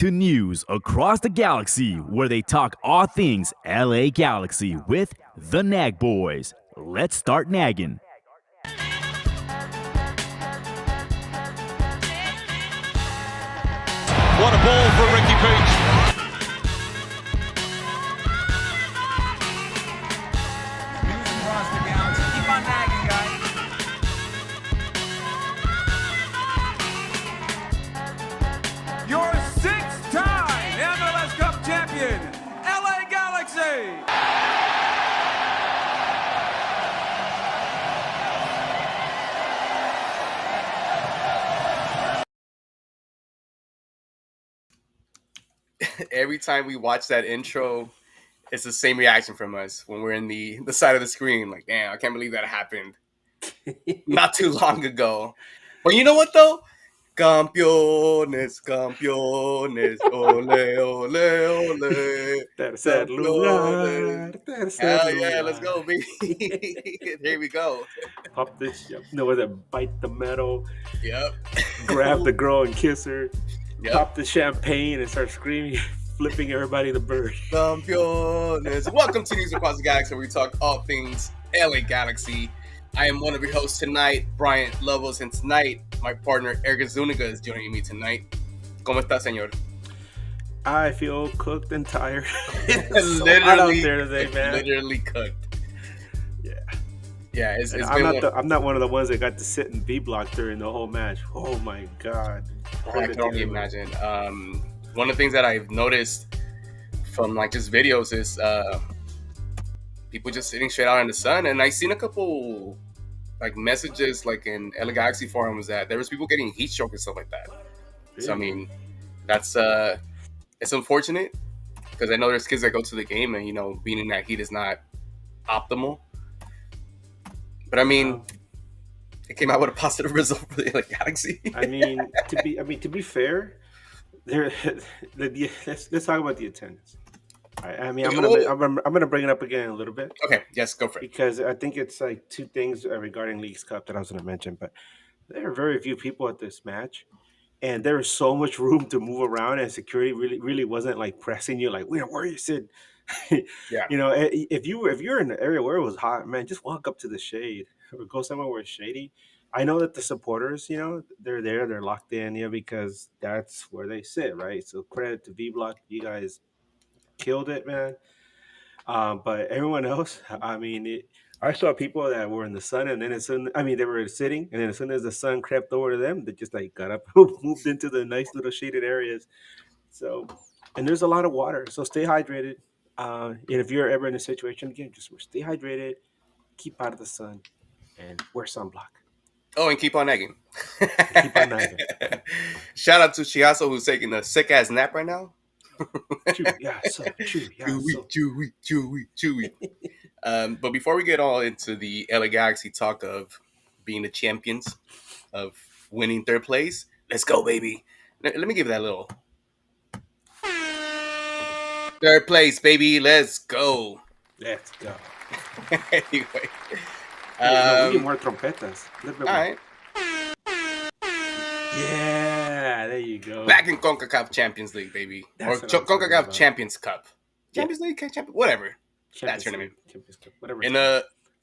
to news across the galaxy where they talk all things LA Galaxy with the Nag Boys. Let's start nagging. What a ball for Ricky Peach. Across the galaxy. Keep on nagging, guys. Your six-time MLS Cup champion, LA Galaxy. Every time we watch that intro, it's the same reaction from us when we're in the side of the screen. Like, damn, I can't believe that happened not too long ago. But you know what, though? Campeones, campeones, ole, ole, ole. Tercer lugar. Tercer Hell lugar. yeah, let's go, baby. There we go. Pop this shit. No, was it bite the metal, Yep. grab the girl and kiss her, Yep. pop the champagne and start screaming, flipping everybody the bird. Campeones. Welcome to News Across the Galaxy, where we talk all things LA Galaxy. I am one of your hosts tonight, Brian Lobos, and tonight my partner Eric Zuniga is joining me tonight. ¿Cómo está, señor? I feel cooked and tired. It's so hot out there today, man. Literally cooked. Yeah. Yeah, it's I'm not one of the ones that got to sit in B block during the whole match. Oh my god. I can only imagine. One of the things that I've noticed from like just videos is people just sitting straight out in the sun, and I seen a couple like messages like in LA Galaxy forums that there was people getting heat stroke and stuff like that. Really? So I mean, that's it's unfortunate because I know there's kids that go to the game and being in that heat is not optimal. But I mean, it came out with a positive result for the LA Galaxy. I mean, to be fair, let's talk about the attendance. I'm gonna bring it up again in a little bit. Okay, yes, go for it. Because I think it's like two things regarding Leagues Cup that I was gonna mention, but there are very few people at this match, and there was so much room to move around, and security really wasn't like pressing you like where are you sitting. Yeah. If you're in the area where it was hot, man, just walk up to the shade or go somewhere where it's shady. I know that the supporters, they're there, they're locked in, because that's where they sit, right? So credit to V Block, you guys killed it, man. But everyone else, I mean, I saw people that were in the sun, and then they were sitting, and then as soon as the sun crept over to them, they just like got up, moved into the nice little shaded areas. So, and there's a lot of water, so stay hydrated. And if you're ever in a situation again, just stay hydrated, keep out of the sun, and wear sunblock. Oh, and keep on nagging. Keep on nagging. Shout out to Chiasso, who's taking a sick ass nap right now. Chewy. But before we get all into the LA Galaxy talk of being the champions, of winning third place, let's go, baby. Let me give that little third place, baby. Let's go. Let's go. Anyway, we need more trompetas. All right. Yeah, there you go. Back in Concacaf Champions League, baby. Or Concacaf Champions Cup. Champions League, whatever. That tournament. Champions Cup, whatever. And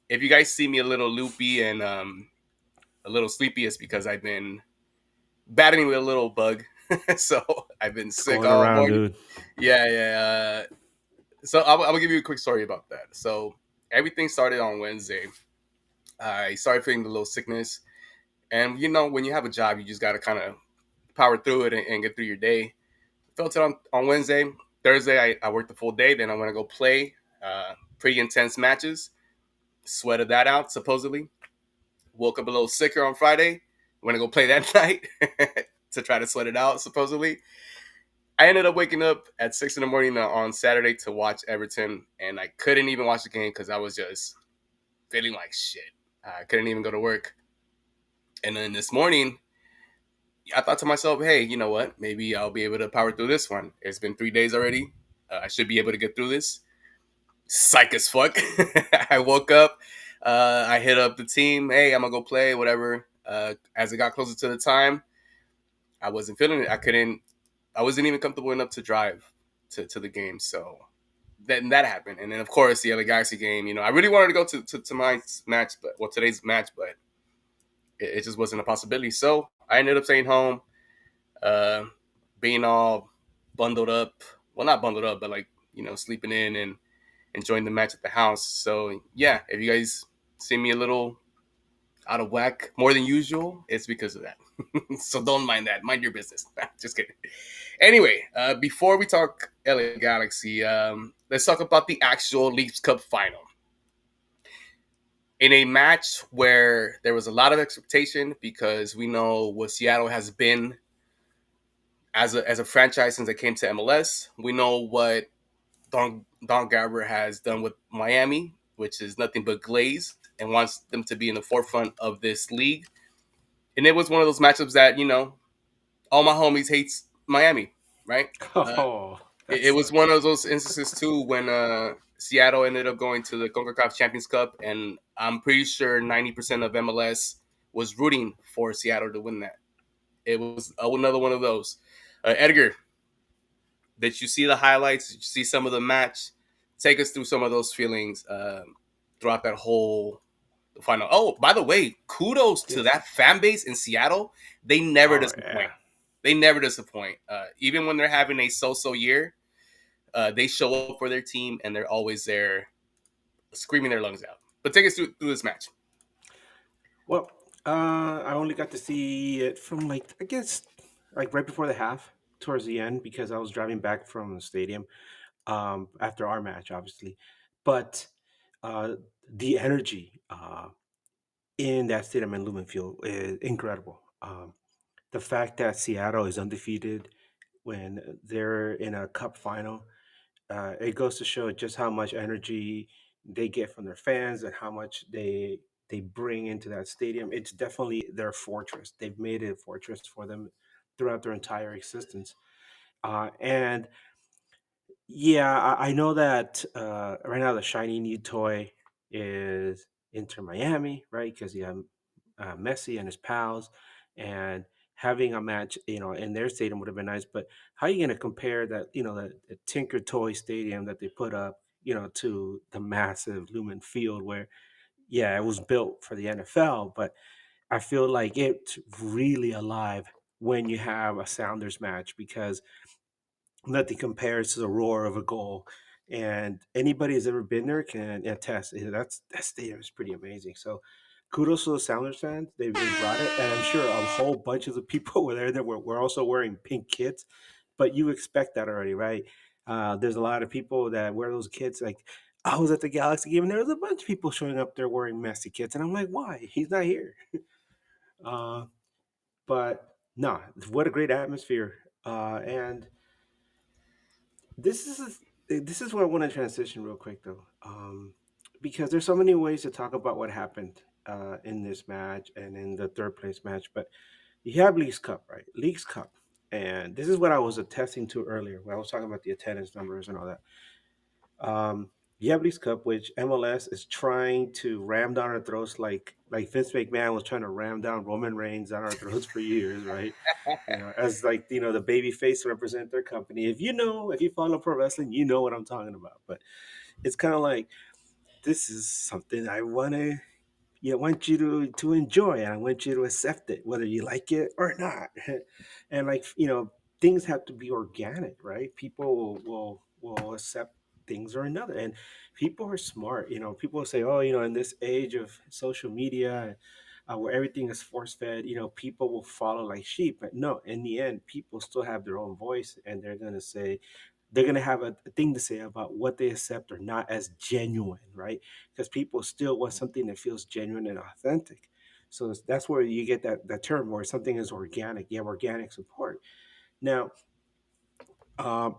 if you guys see me a little loopy and a little sleepy, it's because I've been battling with a little bug. So I've been sick all morning. Dude. Yeah. So I'll give you a quick story about that. So everything started on Wednesday. I started feeling a little sickness. And, when you have a job, you just got to kind of power through it and get through your day. Felt it on Wednesday. Thursday, I worked the full day. Then I went to go play pretty intense matches. Sweated that out, supposedly. Woke up a little sicker on Friday. Went to go play that night to try to sweat it out, supposedly. I ended up waking up at 6 in the morning on Saturday to watch Everton. And I couldn't even watch the game because I was just feeling like shit. I couldn't even go to work. And then this morning, I thought to myself, hey, you know what? Maybe I'll be able to power through this one. It's been 3 days already. I should be able to get through this. Psych as fuck. I woke up. I hit up the team. Hey, I'm going to go play, whatever. As it got closer to the time, I wasn't feeling it. I couldn't I wasn't even comfortable enough to drive to the game. So that happened, and then of course the LA Galaxy game. I really wanted to go to my match, but today's match, but it just wasn't a possibility. So I ended up staying home, uh, being all bundled up. Well, not bundled up, but like sleeping in and enjoying the match at the house. So yeah, if you guys see me a little out of whack more than usual, it's because of that. So don't mind that. Mind your business. Just kidding. Anyway, before we talk LA Galaxy, let's talk about the actual Leafs Cup final. In a match where there was a lot of expectation because we know what Seattle has been as a franchise since they came to MLS. We know what Don Garber has done with Miami, which is nothing but glaze, and wants them to be in the forefront of this league. And it was one of those matchups that, all my homies hates Miami, right? Oh, It was one of those instances too when Seattle ended up going to the Concacaf Champions Cup, and I'm pretty sure 90% of MLS was rooting for Seattle to win that. It was another one of those. Edgar, did you see the highlights? Did you see some of the match? Take us through some of those feelings throughout that whole final. Oh, by the way, kudos to that fan base in Seattle. They never disappoint. Yeah. They never disappoint. Even when they're having a so-so year, they show up for their team, and they're always there screaming their lungs out. But take us through this match. Well, I only got to see it from I guess right before the half, towards the end, because I was driving back from the stadium after our match, obviously. But the energy in that stadium in Lumen Field is incredible. The fact that Seattle is undefeated when they're in a cup final, it goes to show just how much energy they get from their fans and how much they bring into that stadium. It's definitely their fortress. They've made it a fortress for them throughout their entire existence. And yeah, I know that right now the shiny new toy is Inter Miami, right? Because you have Messi and his pals, and having a match, in their stadium would have been nice. But how are you going to compare that, the Tinker Toy Stadium that they put up, to the massive Lumen Field where, yeah, it was built for the NFL, but I feel like it's really alive when you have a Sounders match because nothing compares to the roar of a goal. And anybody who's ever been there can attest. That stadium is pretty amazing. So kudos to the Sounders fans. They brought it. And I'm sure a whole bunch of the people were there that were also wearing pink kits. But you expect that already, right? There's a lot of people that wear those kits. Like, I was at the Galaxy game and there was a bunch of people showing up there wearing Messi kits. And I'm like, why? He's not here. uh, but no, what a great atmosphere. And this is where I want to transition real quick though, because there's so many ways to talk about what happened in this match and in the third place match. But you have Leagues Cup, right? Leagues Cup, and this is what I was attesting to earlier when I was talking about the attendance numbers and all that. You have Leagues Cup, which MLS is trying to ram down our throats, like Vince McMahon was trying to ram down Roman Reigns down our throats for years, right? As the baby face to represent their company. If you follow pro wrestling, you know what I'm talking about. But it's kind of like this is something I want you to enjoy, and I want you to accept it, whether you like it or not. And things have to be organic, right? People will accept things or another, and people are smart. People say, oh, in this age of social media, where everything is force fed, people will follow like sheep. But no, in the end, people still have their own voice, and they're going to have a thing to say about what they accept or not as genuine, right? Because people still want something that feels genuine and authentic. So that's where you get that term where something is organic. You have organic support. Now, um,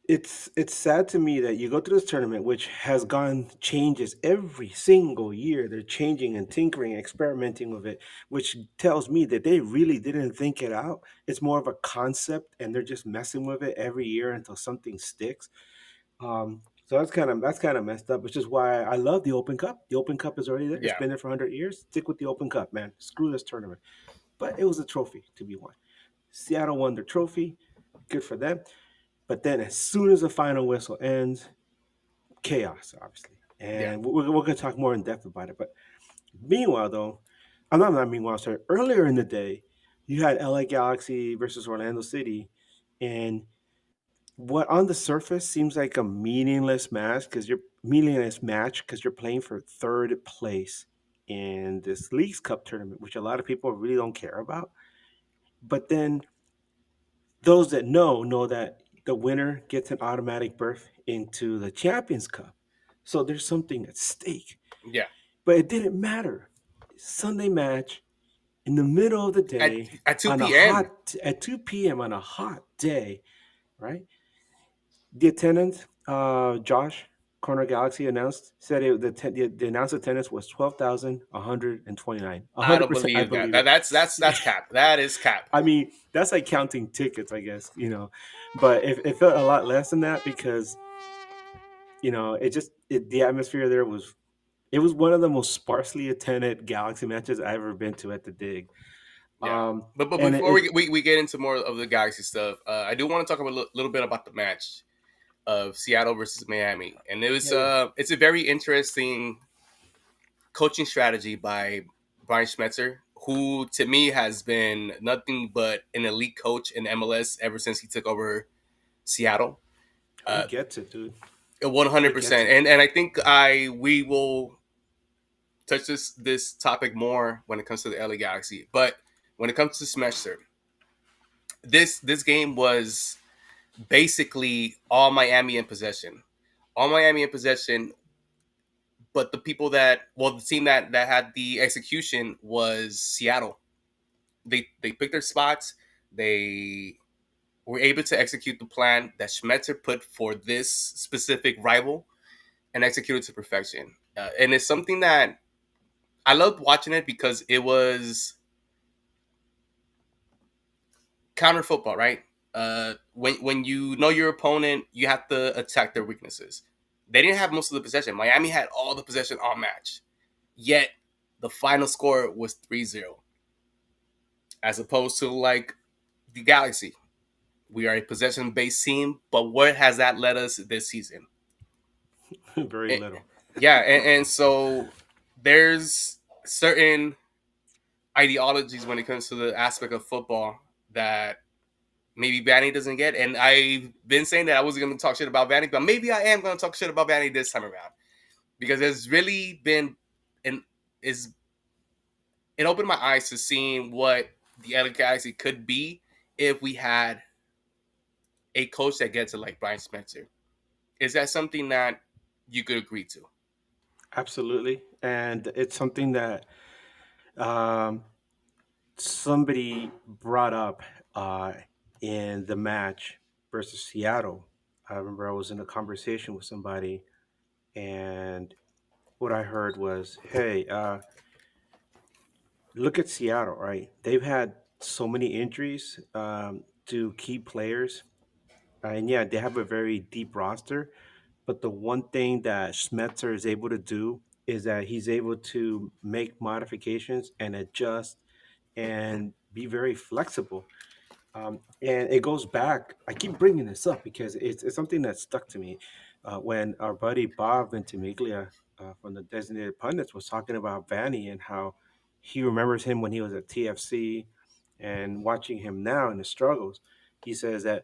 it's sad to me that you go to this tournament, which has gone changes every single year. They're changing and tinkering, experimenting with it, which tells me that they really didn't think it out. It's more of a concept, and they're just messing with it every year until something sticks. So that's kind of messed up, which is why I love the Open Cup. The Open Cup is already there. Yeah. It's been there for 100 years. Stick with the Open Cup, man. Screw this tournament. But it was a trophy to be won. Seattle won their trophy. Good for them. But then as soon as the final whistle ends, chaos, obviously. Yeah. And we're going to talk more in depth about it. But meanwhile, though, I'm not meanwhile, sorry. Earlier in the day, you had LA Galaxy versus Orlando City. And what on the surface seems like a meaningless match because you're playing for third place in this Leagues Cup tournament, which a lot of people really don't care about. But then those that know that the winner gets an automatic berth into the Champions Cup. So there's something at stake. Yeah. But it didn't matter. Sunday match in the middle of the At day at 2 on a p.m. at 2 p.m. on a hot day, right? The attendance, Josh, Corner Galaxy announced, said the announced attendance was 12,129. I don't 100%, I believe that. believe it. That's cap. That is cap. I mean, that's like counting tickets, I guess, but it felt a lot less than that because, the atmosphere there it was one of the most sparsely attended Galaxy matches I've ever been to at the Dig. Yeah. But And before we get into more of the Galaxy stuff, I do want to talk a little bit about the match of Seattle versus Miami, and it's a very interesting coaching strategy by Brian Schmetzer, who to me has been nothing but an elite coach in MLS ever since he took over Seattle. he gets it, dude. 100%, and I think we will touch this topic more when it comes to the LA Galaxy, but when it comes to Schmetzer, this game was basically all Miami in possession. All Miami in possession, but the team that had the execution was Seattle. They picked their spots. They were able to execute the plan that Schmetzer put for this specific rival and executed to perfection. And it's something that I loved watching it because it was counter football, right? When you know your opponent, you have to attack their weaknesses. They didn't have most of the possession. Miami had all the possession all match. Yet, the final score was 3-0. As opposed to, like, the Galaxy. We are a possession-based team, but where has that led us this season? Very little. Yeah, and so there's certain ideologies when it comes to the aspect of football that maybe Vanny doesn't get. And I've been saying that I wasn't going to talk shit about Vanny, but maybe I am going to talk shit about Vanny this time around. Because it's really been it opened my eyes to seeing what the LA Galaxy could be if we had a coach that gets it like Brian Schmetzer. Is that something that you could agree to? Absolutely. And it's something that somebody brought up in the match versus Seattle. I remember I was in a conversation with somebody, and what I heard was, "Hey, look at Seattle, right? They've had so many injuries to key players, and yeah, they have a very deep roster. But the one thing that Schmetzer is able to do is that he's able to make modifications and adjust and be very flexible. And it goes back. I keep bringing this up because it's something that stuck to me when our buddy Bob Ventimiglia from the Designated Pundits was talking about Vanny and how he remembers him when he was at TFC and watching him now in the struggles. He says that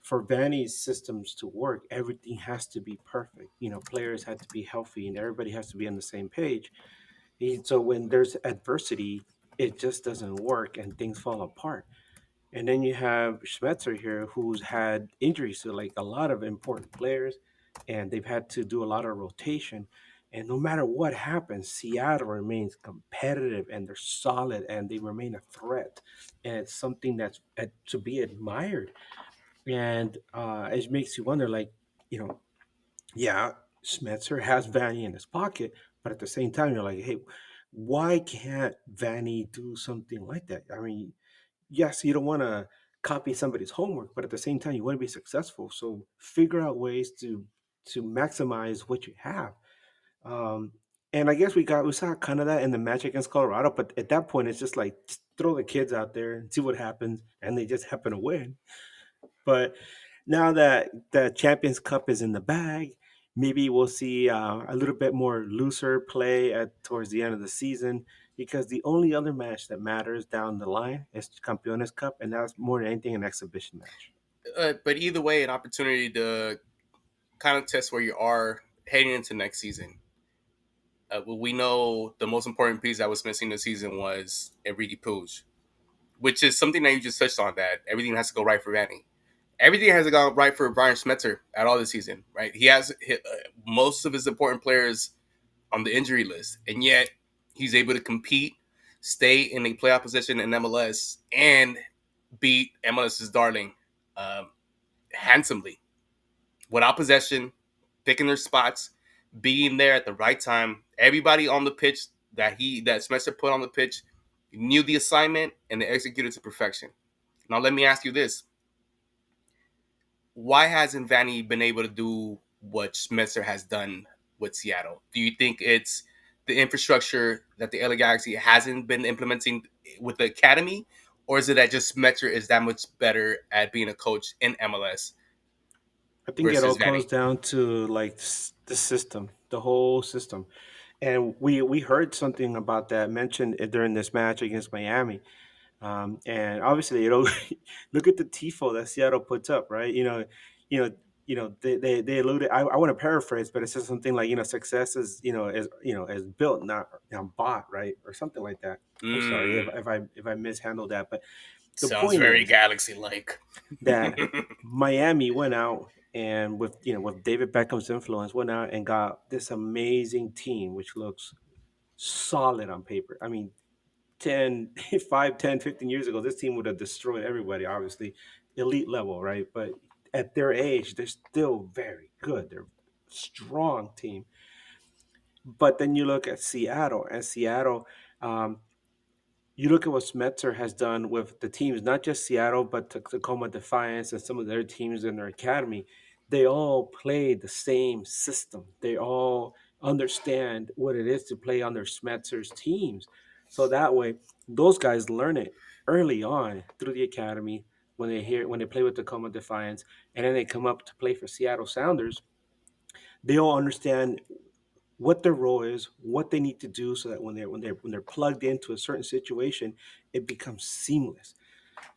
for Vanny's systems to work, everything has to be perfect. Players had to be healthy and everybody has to be on the same page. So when there's adversity, it just doesn't work and things fall apart. And then you have Schmetzer here, who's had injuries to like a lot of important players, and they've had to do a lot of rotation. And no matter what happens, Seattle remains competitive and they're solid and they remain a threat. And it's something that's to be admired. And it makes you wonder, like, yeah, Schmetzer has Vanny in his pocket, but at the same time, you're like, hey, why can't Vanny do something like that? I mean, yes, you don't want to copy somebody's homework, but at the same time, you want to be successful. So figure out ways to maximize what you have. Um, and I guess we saw kind of that in the match against Colorado, but at that point, it's just like throw the kids out there and see what happens, and they just happen to win. But now that the Champions Cup is in the bag, maybe we'll see a little bit more looser play at towards the end of the season. Because the only other match that matters down the line is Campeones Cup, and that's more than anything an exhibition match. But either way, an opportunity to kind of test where you are heading into next season. We know the most important piece that was missing this season was Enrique Puig, which is something that you just touched on, that everything has to go right for Vanny. Everything has gone right for Brian Schmetzer at all this season, right? He has hit most of his important players on the injury list, and yet he's able to compete, stay in a playoff position in MLS, and beat MLS's darling handsomely, without possession, picking their spots, being there at the right time. Everybody on the pitch that Schmetzer put on the pitch knew the assignment and they executed to perfection. Now let me ask you this: why hasn't Vanny been able to do what Schmetzer has done with Seattle? Do you think it's the infrastructure that the LA Galaxy hasn't been implementing with the academy, or is it that just Schmetzer is that much better at being a coach in MLS I think it all versus Vanny? comes down to like the system, the whole system. And we heard something about that mentioned during this match against Miami. And obviously, look at the tifo that Seattle puts up, right? You know, they alluded. I want to paraphrase, but it says something like, success is, is built, not bought, right, or something like that. I'm sorry if I mishandled that, but the Sounds point very is Galaxy-like. that Miami went out and with David Beckham's influence went out and got this amazing team, which looks solid on paper. I mean, 10, 5, 10, 15 years ago, this team would have destroyed everybody, obviously, elite level, right? But at their age, they're still very good. They're a strong team. But then you look at Seattle, and Seattle, um, you look at what Smetzer has done with the teams, not just Seattle, but Tacoma Defiance and some of their teams in their academy. They all play the same system. They all understand what it is to play on their Smetzer's teams. So that way, those guys learn it early on through the academy when they play with Tacoma Defiance, and then they come up to play for Seattle Sounders. They all understand what their role is, what they need to do, so that when they're plugged into a certain situation, it becomes seamless.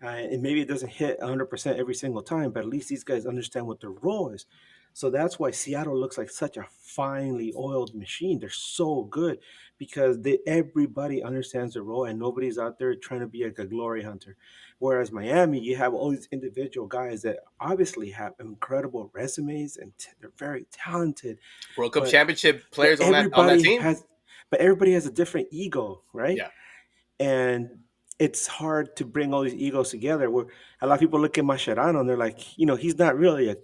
And maybe it doesn't hit 100% every single time, but at least these guys understand what their role is. So that's why Seattle looks like such a finely oiled machine. They're so good because everybody understands their role and nobody's out there trying to be like a glory hunter. Whereas Miami, you have all these individual guys that obviously have incredible resumes and they're very talented, World Cup but championship but players on that everybody team. has but everybody has a different ego, right? Yeah. And it's hard to bring all these egos together. Where a lot of people look at Mascherano and they're like, he's not really a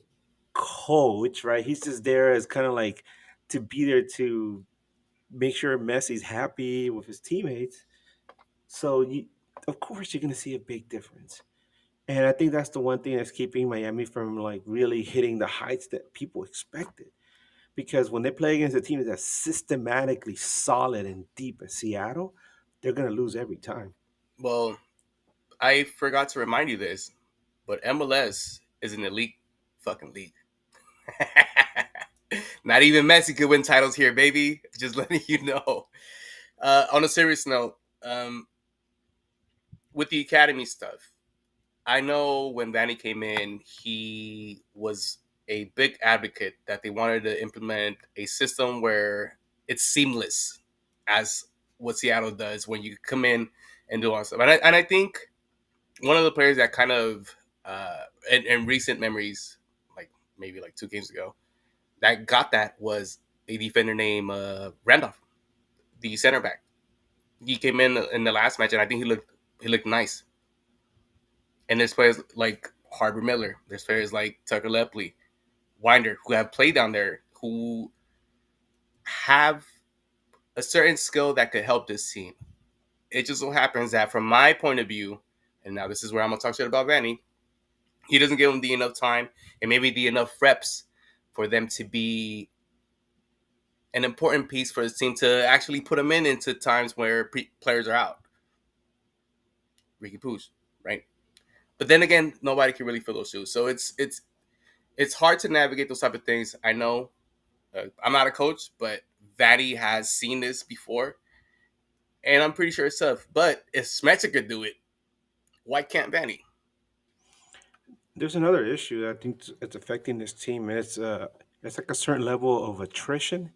coach, right? He's just there as kind of like to be there to make sure Messi's happy with his teammates. So of course you're going to see a big difference. And I think that's the one thing that's keeping Miami from like really hitting the heights that people expected. Because when they play against a team that's systematically solid and deep as Seattle, they're going to lose every time. Well, I forgot to remind you this, but MLS is an elite fucking league. Not even Messi could win titles here, baby. Just letting you know. On a serious note, with the academy stuff, I know when Vanny came in, he was a big advocate that they wanted to implement a system where it's seamless as what Seattle does when you come in and do all that stuff. And I think one of the players that kind of, in recent memories, like maybe like 2 games ago, that got that was a defender named Randolph, the center back. He came in the last match, and I think he looked nice. And there's players like Harbor Miller. There's players like Tucker Lepley, Winder, who have played down there, who have a certain skill that could help this team. It just so happens that from my point of view, and now this is where I'm going to talk shit about Vanny, he doesn't give them the enough time and maybe the enough reps for them to be an important piece for his team to actually put them into times where players are out. Ricky Puig, right? But then again, nobody can really fill those shoes. So it's hard to navigate those type of things. I know I'm not a coach, but Vanney has seen this before, and I'm pretty sure it's tough. But if Smetsa could do it, why can't Vanney? There's another issue I think it's affecting this team. And it's like a certain level of attrition,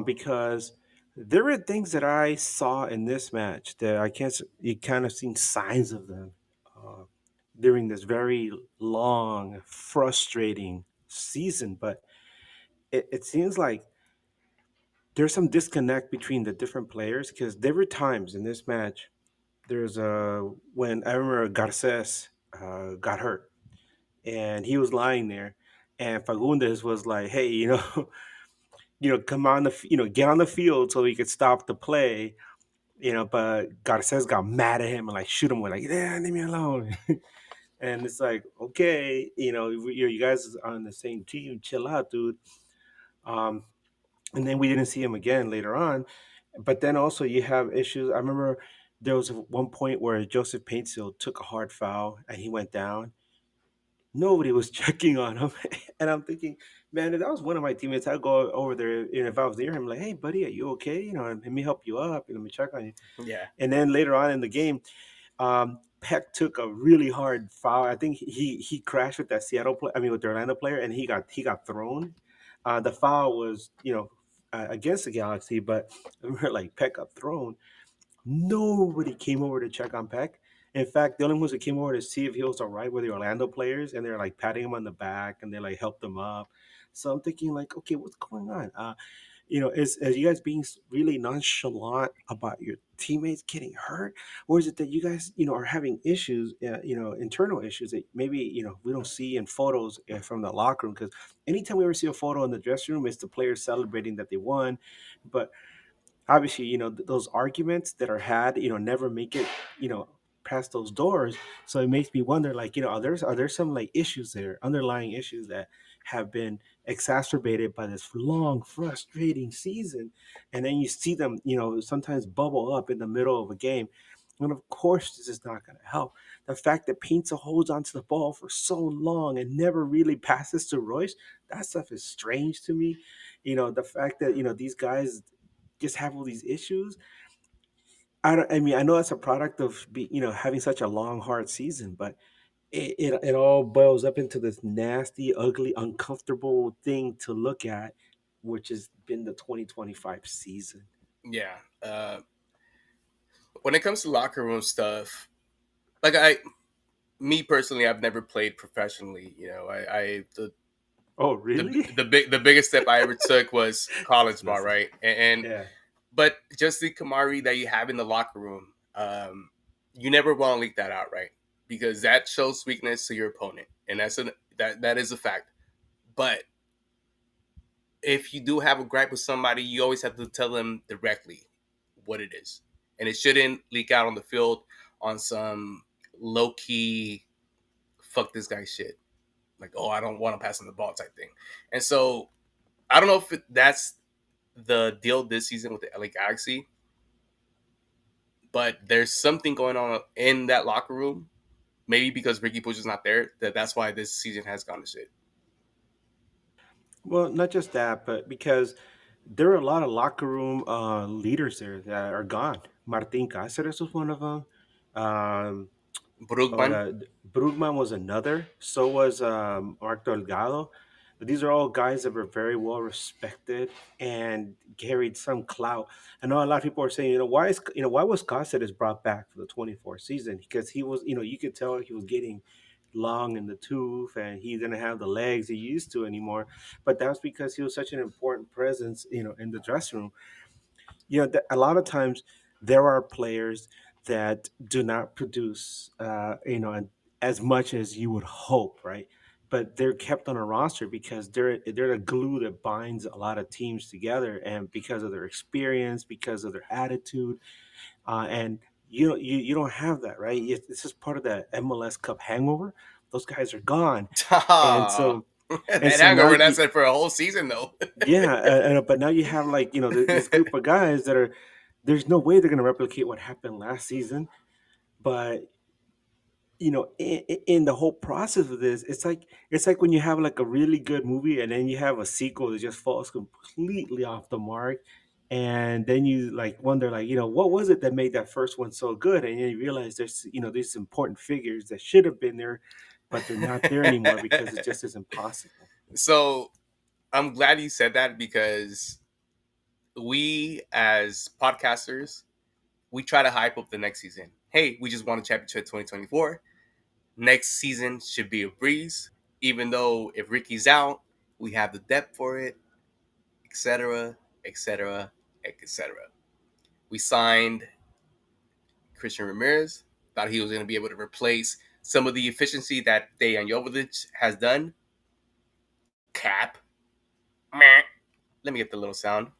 because there are things that I saw in this match that I can't. You kind of seen signs of them uh, during this very long, frustrating season, but it seems like there's some disconnect between the different players because there were times in this match. There's when I remember Garces got hurt and he was lying there, and Fagundes was like, "Hey, come on get on the field so we could stop the play." But Garces got mad at him and like shoot him with like, "Yeah, leave me alone." And it's like, okay, you guys are on the same team, chill out, dude. Um, and then we didn't see him again later on. But then also you have issues. I remember there was one point where Joseph Paintsil took a hard foul and he went down. Nobody was checking on him, and I'm thinking, man, if that was one of my teammates, I'd go over there. And if I was near him, like, hey, buddy, are you okay? Let me help you up. Let me check on you. Yeah. And then later on in the game, Peck took a really hard foul. I think he crashed with that with the Orlando player, and he got thrown. The foul was against the Galaxy, but I remember like Peck got thrown. Nobody came over to check on Peck. In fact, the only ones that came over to see if he was all right were the Orlando players, and they're like patting him on the back and they like helped him up. So I'm thinking like, okay, what's going on? Is you guys being really nonchalant about your teammates getting hurt, or is it that you guys are having issues, internal issues that maybe we don't see in photos from the locker room? Because anytime we ever see a photo in the dressing room, it's the players celebrating that they won, but obviously those arguments that are had never make it you know past those doors. So it makes me wonder, like, are there some like issues there, underlying issues that have been exacerbated by this long frustrating season, and then you see them sometimes bubble up in the middle of a game. And of course this is not going to help. The fact that Pinto holds onto the ball for so long and never really passes to Royce, that stuff is strange to me. The fact that these guys just have all these issues. I know that's a product of having such a long, hard season, but it all boils up into this nasty, ugly, uncomfortable thing to look at, which has been the 2025 season. Yeah. When it comes to locker room stuff, like me personally, I've never played professionally. Oh, really? The biggest step I ever took was college ball, right? And Yeah. but just the camaraderie that you have in the locker room, you never want to leak that out, right? Because that shows weakness to your opponent, and that is a fact. But if you do have a gripe with somebody, you always have to tell them directly what it is, and it shouldn't leak out on the field on some low key fuck this guy shit, like, oh, I don't want to pass him the ball type thing. And so I don't know if that's the deal this season with the LA Galaxy, but there's something going on in that locker room. Maybe because Ricky Puig is not there, that's why this season has gone to shit. Well, not just that, but because there are a lot of locker room leaders there that are gone. Martin Cáceres was one of them. Um, Brugman. Brugman was another. So was Mark Delgado. These are all guys that were very well respected and carried some clout. I know a lot of people are saying, why was Cáceres brought back for the 24 season? Because he was, you could tell he was getting long in the tooth and he didn't have the legs he used to anymore. But that's because he was such an important presence, in the dressing room. A lot of times there are players that do not produce, as much as you would hope, right? But they're kept on a roster because they're the glue that binds a lot of teams together, and because of their experience, because of their attitude, and you don't have that, right? This is part of the MLS Cup hangover. Those guys are gone, and so that and so now hangover, that's it for a whole season, though. yeah, but now you have like this group of guys that are. There's no way they're going to replicate what happened last season, But in the whole process of this, it's like when you have like a really good movie and then you have a sequel that just falls completely off the mark, and then you like wonder like what was it that made that first one so good, and then you realize there's these important figures that should have been there, but they're not there anymore because it just isn't possible. So I'm glad you said that because we as podcasters, we try to hype up the next season. Hey, we just won a championship 2024. Next season should be a breeze. Even though if Ricky's out, we have the depth for it, etc., etc., etc. We signed Christian Ramirez. Thought he was going to be able to replace some of the efficiency that Dejan Jovic has done. Cap. Meh. Let me get the little sound.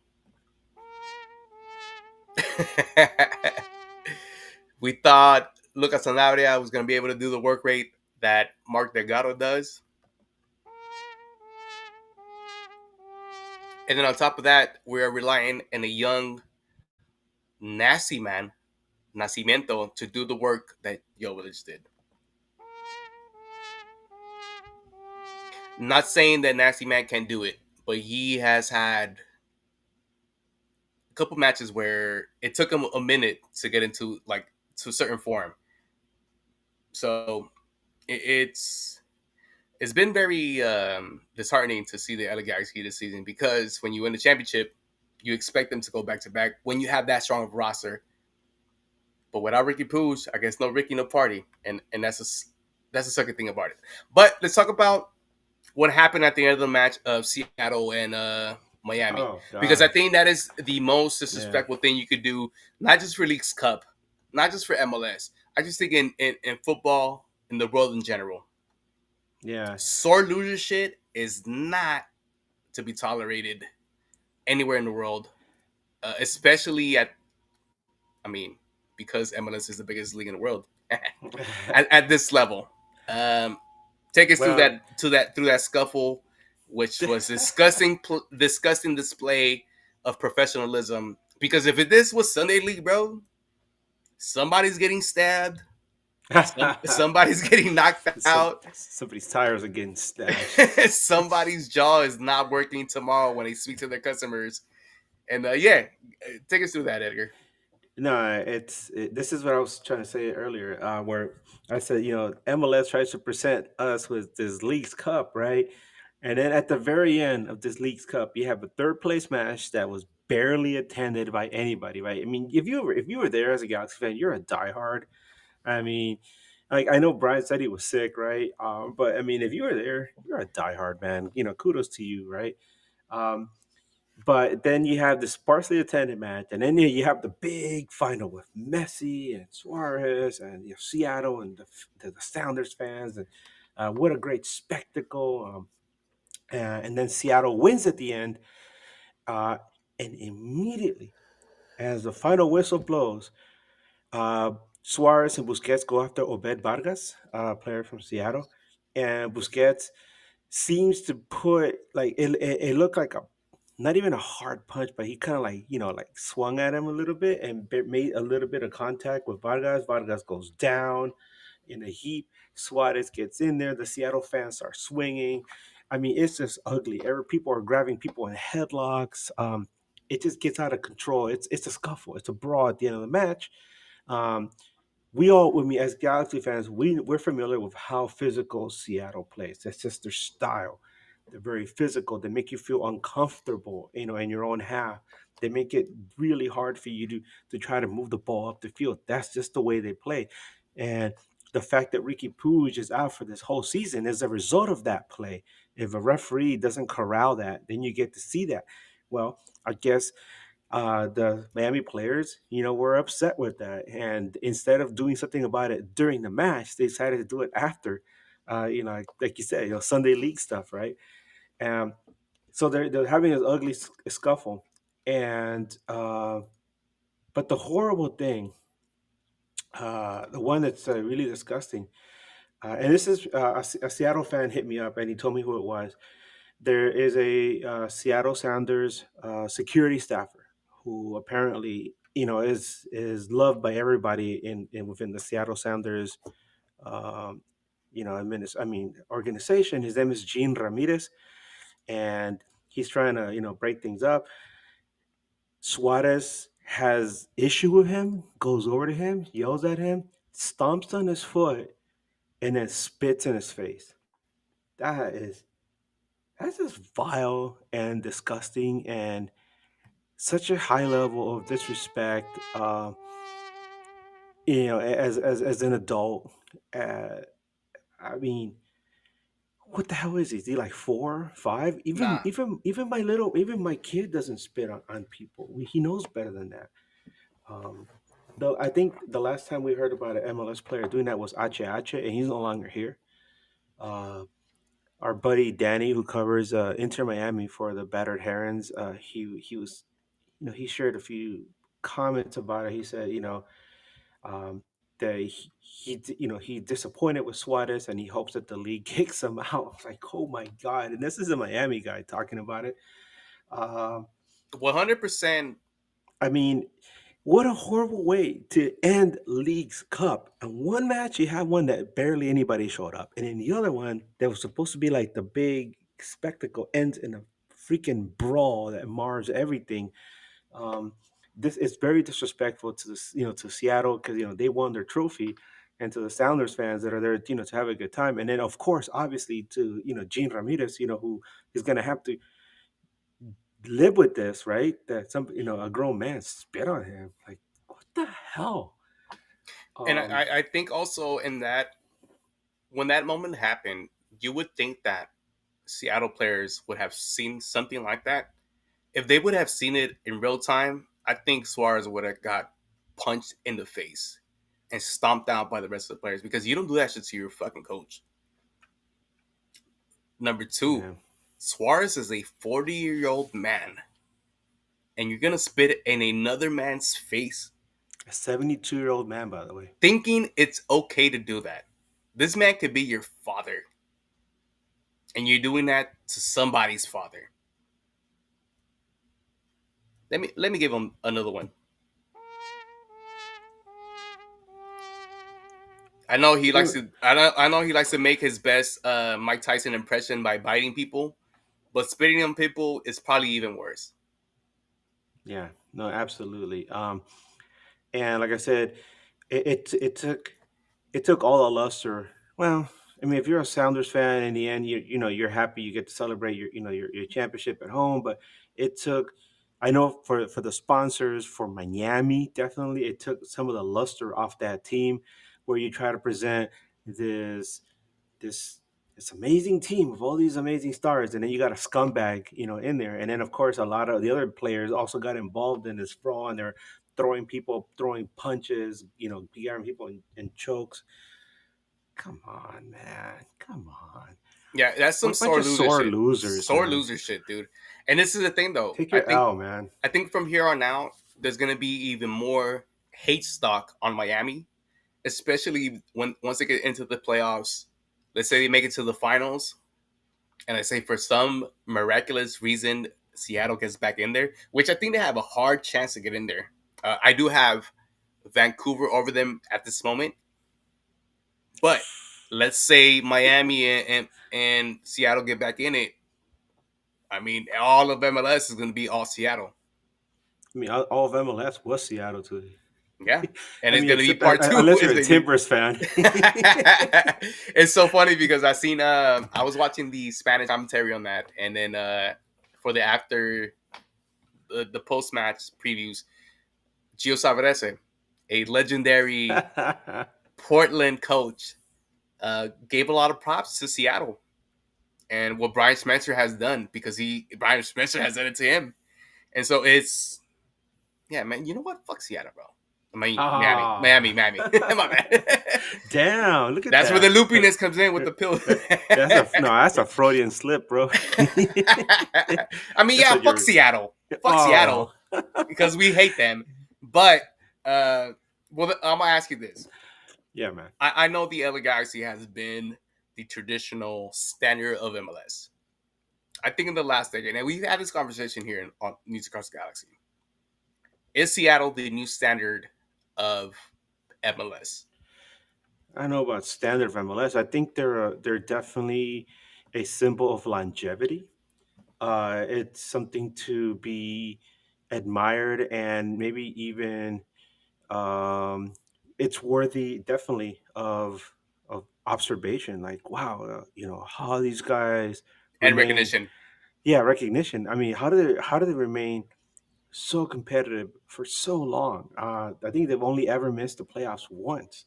We thought Lucas Sanabria was going to be able to do the work rate that Mark Delgado does. And then on top of that, we're relying on a young, nasty man, Nacimiento, to do the work that Jovic did. Not saying that Nasty Man can do it, but he has had a couple matches where it took him a minute to get into to a certain form. So it's been very disheartening to see the LA Galaxy this season because when you win the championship, you expect them to go back to back when you have that strong of a roster. But without Ricky Puig, I guess no Ricky, no party, and that's the second thing about it. But let's talk about what happened at the end of the match of Seattle and Miami. Because I think that is the most disrespectful thing you could do, not just for Leagues Cup, not just for MLS. I just think in football, in the world in general. Yeah. Sore loser shit is not to be tolerated anywhere in the world, especially because MLS is the biggest league in the world at this level. Take us through that scuffle, which was disgusting display of professionalism. Because if this was Sunday League, bro, somebody's getting stabbed, somebody's getting knocked out, somebody's tires are getting stabbed, somebody's jaw is not working tomorrow when they speak to their customers. And take us through that, Edgar. No, this is what I was trying to say earlier, where I said, MLS tries to present us with this Leagues Cup, right? And then at the very end of this Leagues Cup, you have a third place match that was barely attended by anybody, right? I mean, if you were there as a Galaxy fan, you're a diehard. I mean, like I know Brian said he was sick, right? But I mean, if you were there, you're a diehard, man. Kudos to you, right? But then you have the sparsely attended match, and then you have the big final with Messi and Suarez and Seattle and the Sounders fans, and what a great spectacle! And then Seattle wins at the end, and immediately, as the final whistle blows, Suarez and Busquets go after Obed Vargas, player from Seattle, and Busquets seems to put like it looked like a not even a hard punch, but he kind of like swung at him a little bit and made a little bit of contact with Vargas. Vargas goes down in a heap. Suarez gets in there. The Seattle fans are swinging. I mean, it's just ugly. People are grabbing people in headlocks. It just gets out of control. It's a scuffle. It's a brawl at the end of the match. As Galaxy fans, we're familiar with how physical Seattle plays. That's just their style. They're very physical. They make you feel uncomfortable, in your own half. They make it really hard for you to try to move the ball up the field. That's just the way they play. And the fact that Ricky Puig is out for this whole season is a result of that play. If a referee doesn't corral that, then you get to see that. Well, I guess the Miami players, were upset with that. And instead of doing something about it during the match, they decided to do it after, like you said, Sunday league stuff, right? So they're having this ugly scuffle. And, but the horrible thing, the one that's really disgusting, and this is a Seattle fan hit me up and he told me who it was. There is a Seattle Sounders security staffer who apparently is loved by everybody in within the Seattle Sounders, um, organization. His name is Gene Ramirez, and he's trying to break things up. Suarez has issue with him, goes over to him, yells at him, stomps on his foot, and then spits in his face. That is that's just vile and disgusting and such a high level of disrespect. As an adult, uh, I mean, what the hell is he? Is he like 4, 5? Even Nah. even even my kid doesn't spit on people. He knows better than that. Um, though I think the last time we heard about an MLS player doing that was Ache Ache, and he's no longer here. Uh, our buddy Danny, who covers Inter Miami for the Battered Herons, he was, he shared a few comments about it. He said, um, that he disappointed with Suarez, and he hopes that the league kicks him out. I was like, oh my god! And this is a Miami guy talking about it. Um, 100%. I mean, what a horrible way to end League's Cup. And one match, you had one that barely anybody showed up. And in the other one, that was supposed to be like the big spectacle, ends in a freaking brawl that mars everything. Um, this is very disrespectful to to Seattle, because they won their trophy, and to the Sounders fans that are there, to have a good time. And then, of course, obviously, to Gene Ramirez, who is going to have to live with this, right? That a grown man spit on him. Like, what the hell? And Um, I think also in that, when that moment happened, you would think that Seattle players would have seen something like that. If they would have seen it in real time, I think Suarez would have got punched in the face and stomped out by the rest of the players, because you don't do that shit to your fucking coach. Number two, yeah, Suarez is a 40-year-old man, and you're gonna spit in another man's face, a 72-year-old man, by the way. thinking it's okay to do that. This man could be your father, and you're doing that to somebody's father. Let me give him another one. I know he likes to. I know he likes to make his best Mike Tyson impression by biting people, but spitting on people is probably even worse. Yeah, no, absolutely. And like I said, it took all the luster. Well, I mean, if you're a Sounders fan, in the end, you're happy you get to celebrate your championship at home. But it took, I know, for the sponsors, for Miami, definitely it took some of the luster off that team, where you try to present this this this amazing team of all these amazing stars, and then you got a scumbag, in there. And then, of course, a lot of the other players also got involved in this brawl, and they're throwing punches, beating people in chokes. Come on, man. Come on. Yeah, that's some What a bunch sore of loser sore shit. losers, Sore man. loser shit, dude. And this is the thing, though. Take your L, man. I think from here on out, there's gonna be even more hate stock on Miami, especially once they get into the playoffs. Let's say they make it to the finals, and I say for some miraculous reason Seattle gets back in there, which I think they have a hard chance to get in there. I do have Vancouver over them at this moment, but let's say Miami and Seattle get back in it. I mean, all of MLS is going to be all Seattle. I mean, all of MLS was Seattle today. Yeah, and I it's mean, going to be except part two. unless you're a Timbers fan. It's so funny because I seen I was watching the Spanish commentary on that, and then for the after the post match previews, Gio Savarese, a legendary Portland coach, gave a lot of props to Seattle and what Brian Spencer has done, because Brian Spencer has done it to him, and so it's, yeah, man. You know what? Fuck Seattle, bro. I mean, Miami. My bad. Damn, look at That's that. where the loopiness comes in with the pill. That's a Freudian slip, bro. I mean, yeah, fuck Seattle. Fuck Seattle. Because we hate them. But, well, I'm going to ask you this. Yeah, man. I know the LA Galaxy has been the traditional standard of MLS. I think in the last decade, and we've had this conversation here on News Across the Galaxy, Is Seattle the new standard of MLS? I don't know about standard of MLS. I think they're definitely a symbol of longevity. It's something to be admired, and maybe even um, it's worthy, definitely, of observation. Like, wow, how these guys And remain. recognition. Yeah, recognition. I mean, how do they remain so competitive for so long? I think they've only ever missed the playoffs once.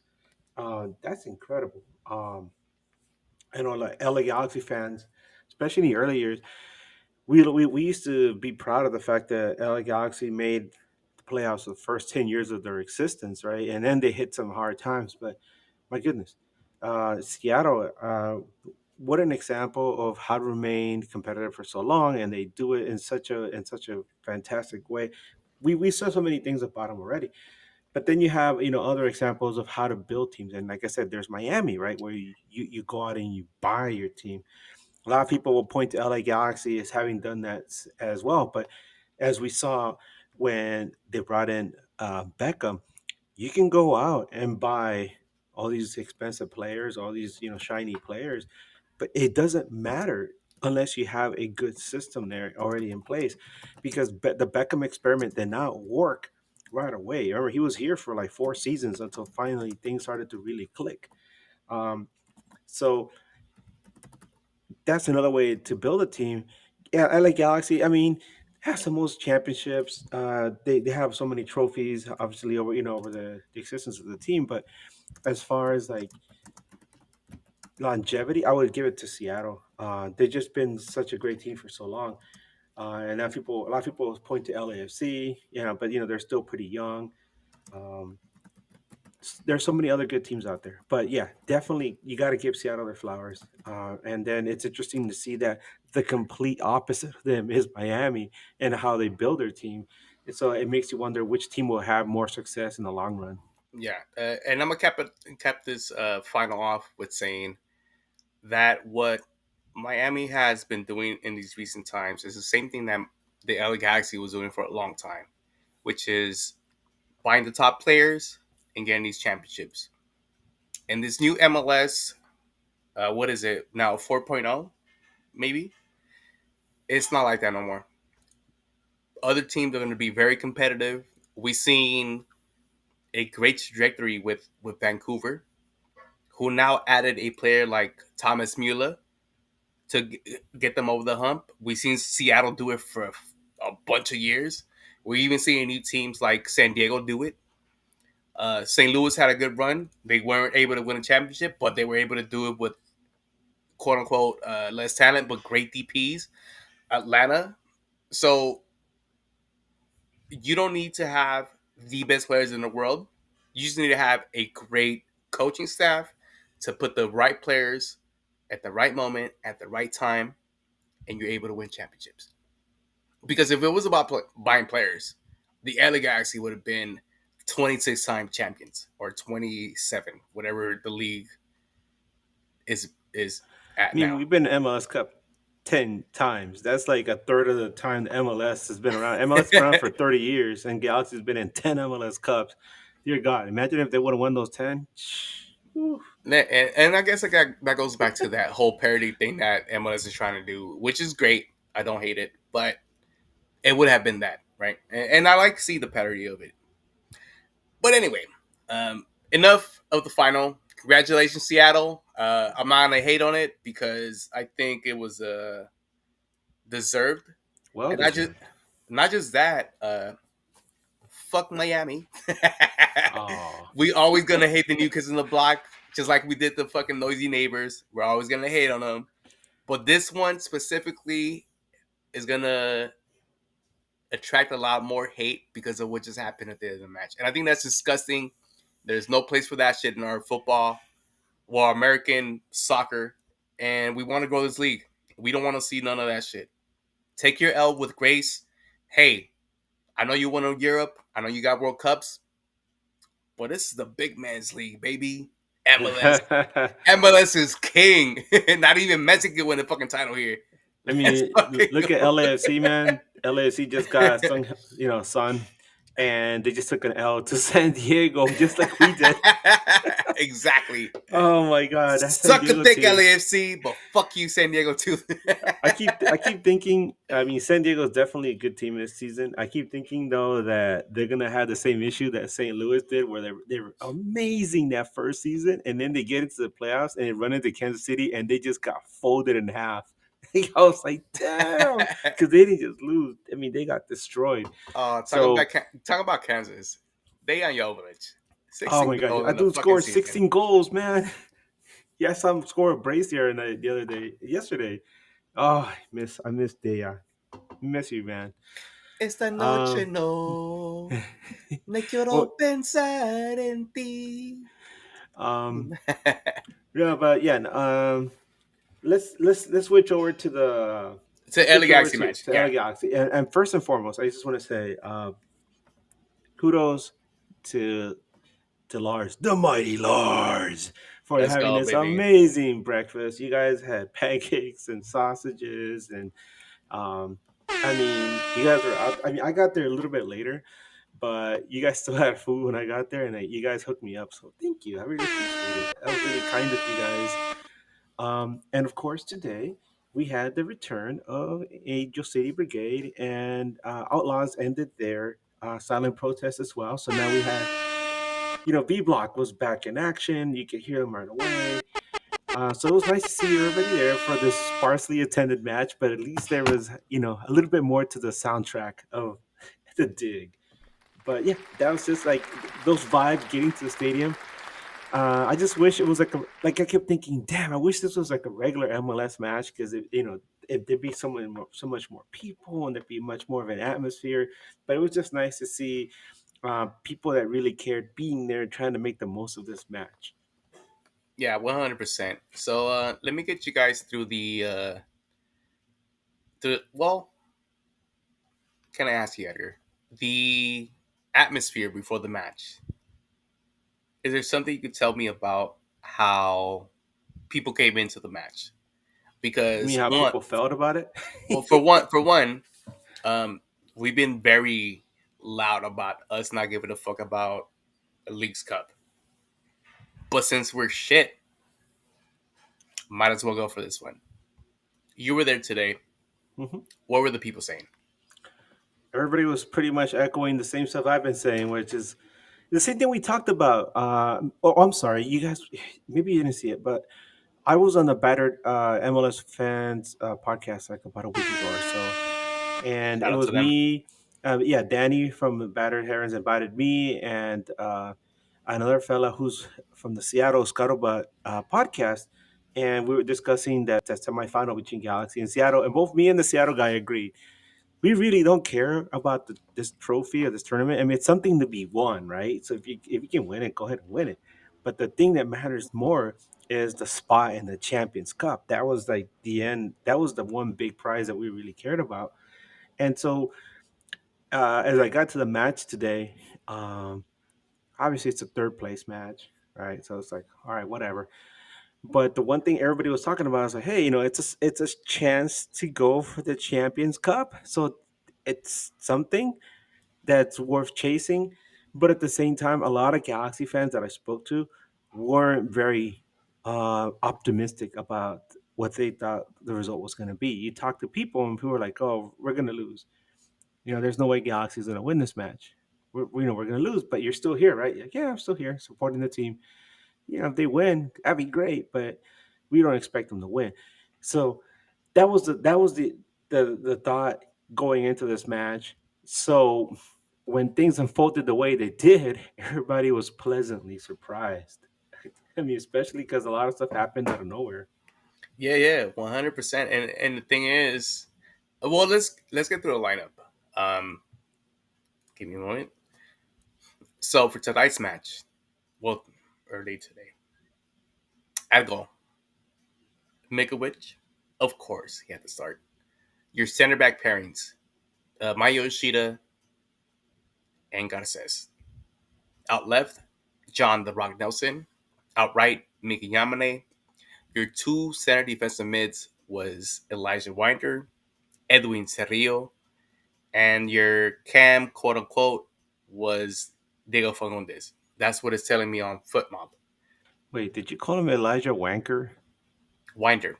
That's incredible. I know, like LA Galaxy fans, especially in the early years, we used to be proud of the fact that LA Galaxy made the playoffs the first 10 years of their existence, right? And then they hit some hard times, but my goodness, Seattle, what an example of how to remain competitive for so long, and they do it in such a fantastic way. We saw so many things about them already, but then you have other examples of how to build teams, and like I said, there's Miami, right, where you go out and you buy your team. A lot of people will point to LA Galaxy as having done that as well, but as we saw when they brought in Beckham, you can go out and buy all these expensive players, all these shiny players, but it doesn't matter unless you have a good system there already in place, because the Beckham experiment did not work right away. Remember, he was here for like 4 seasons until finally things started to really click. Um, so that's another way to build a team. Yeah, LA Galaxy, I mean, has the most championships. They have so many trophies, obviously over over the existence of the team. But as far as like longevity, I would give it to Seattle. They've just been such a great team for so long. And now a lot of people point to LAFC, but they're still pretty young. Um, there's so many other good teams out there, but yeah, definitely you got to give Seattle their flowers. And then it's interesting to see that the complete opposite of them is Miami and how they build their team. And so it makes you wonder which team will have more success in the long run. Yeah, and I'm gonna cap this final off with saying that what Miami has been doing in these recent times is the same thing that the LA Galaxy was doing for a long time, which is buying the top players and getting these championships. And this new MLS, what is it now, 4.0, maybe? It's not like that no more. Other teams are going to be very competitive. We've seen a great trajectory with Vancouver, who now added a player like Thomas Mueller to get them over the hump. We've seen Seattle do it for a bunch of years. We're even seeing new teams like San Diego do it. St. Louis had a good run. They weren't able to win a championship, but they were able to do it with quote unquote less talent, but great DPs. Atlanta. So you don't need to have the best players in the world. You just need to have a great coaching staff to put the right players at the right moment, at the right time, and you're able to win championships. Because if it was about buying players, the LA Galaxy would have been 26-time champions or 27, whatever the league is I at mean, now. we've been to MLS Cup 10 times. That's like a third of the time the MLS has been around. MLS has been around for 30 years, and Galaxy's been in 10 MLS Cups. Dear God, imagine if they would have won those 10. And I guess that goes back to that whole parody thing that MLS is trying to do, which is great. I don't hate it, but it would have been that, right? And I like to see the parody of it. But anyway, enough of the final. Congratulations, Seattle. I'm not gonna hate on it because I think it was deserved. Well And deserved. not just that. Fuck Miami. Oh. We always gonna hate the new kids in the block, just like we did the fucking noisy neighbors. We're always gonna hate on them. But this one specifically is gonna attract a lot more hate because of what just happened at the end of the match. And I think that's disgusting. There's no place for that shit in our football or American soccer. And we want to grow this league. We don't want to see none of that shit. Take your L with grace. Hey, I know you won in Europe. I know you got World Cups. But this is the big man's league, baby. MLS. MLS is king. Not even Messi can win the fucking title here. I mean, look at LAFC, man. LAFC just got Son. and they just took an L to San Diego, just like we did. Exactly. Oh my God, that San Suck a Diego dick, team. LAFC, but fuck you, San Diego too. I keep thinking. I mean, San Diego is definitely a good team this season. I keep thinking though that they're gonna have the same issue that St. Louis did, where they were amazing that first season, and then they get into the playoffs and they run into Kansas City, and they just got folded in half. I was like, damn, because they didn't just lose. I mean, they got destroyed. So, talk about Kansas. Dejan Jovic, oh 16 my God, goals I in the dude fucking scored season. 16 goals, man. Yeah, I saw him score a brace here the other day, yesterday. Oh, I miss Dea. Miss you, man. Esta noche no me quiero Well, pensar en ti. um, yeah, but yeah, let's switch over to the It's an LA Galaxy match. to Yeah, LA Galaxy, and first and foremost, I just want to say kudos to Lars, the mighty Lars, for let's having go, this baby. amazing breakfast. You guys had pancakes and sausages, and I mean, you guys were out. I mean, I got there a little bit later, but you guys still had food when I got there, and you guys hooked me up. So thank you. I really appreciate it. That was really kind of you guys. And of course, today we had the return of Angel City Brigade, and Outlaws ended their silent protest as well. So now we had, V Block was back in action. You could hear them right away. So it was nice to see everybody there for this sparsely attended match, but at least there was, a little bit more to the soundtrack of the dig. But yeah, that was just like those vibes getting to the stadium. I just wish it was like I kept thinking, damn, I wish this was like a regular MLS match because there'd be so much more people and there'd be much more of an atmosphere. But it was just nice to see people that really cared being there, trying to make the most of this match. Yeah, 100%. So let me get you guys through well, can I ask you, Edgar, the atmosphere before the match? Is there something you could tell me about how people came into the match? I mean, Because how people felt about it. for one, um, we've been very loud about us not giving a fuck about a Leagues Cup. But since we're shit, might as well go for this one. You were there today. Mm-hmm. What were the people saying? Everybody was pretty much echoing the same stuff I've been saying, which is the same thing we talked about. I'm sorry, you guys, maybe you didn't see it, but I was on the Battered MLS Fans podcast like about a week ago or so, and Shout it out to was them. me. Yeah, Danny from the Battered Herons invited me and another fella who's from the Seattle Scuttlebutt podcast, and we were discussing that semifinal between Galaxy and Seattle, and both me and the Seattle guy agreed we really don't care about this trophy or this tournament. I mean, it's something to be won, right? So if you can win it, go ahead and win it. But the thing that matters more is the spot in the Champions Cup. That was like the end. That was the one big prize that we really cared about. And so, as I got to the match today, um, obviously it's a third place match, right? So it's like, all right, whatever. But the one thing everybody was talking about is like, hey, it's a chance to go for the Champions Cup. So it's something that's worth chasing. But at the same time, a lot of Galaxy fans that I spoke to weren't very optimistic about what they thought the result was going to be. You talk to people, and people were like, "Oh, we're going to lose. There's no way Galaxy's going to win this match. We're going to lose, but you're still here, right?" Like, yeah, I'm still here supporting the team. If they win, that'd be great, but we don't expect them to win. So that was the thought going into this match. So when things unfolded the way they did, everybody was pleasantly surprised. I mean, especially because a lot of stuff happened out of nowhere. Yeah, 100%. And the thing is, well, let's get through the lineup. Give me a moment. So for tonight's match, well, early today, Adgo, Mikovic, of course, he had to start. Your center back pairings, Mayo Yoshida and Garces. Out left, John the Rock Nelson. Out right, Miki Yamane. Your two center defensive mids was Elijah Winder, Edwin Cerrillo, and your cam, quote unquote, was Diego Fagundes. That's what it's telling me on FootMob. Wait, did you call him Elijah Wanker? Winder.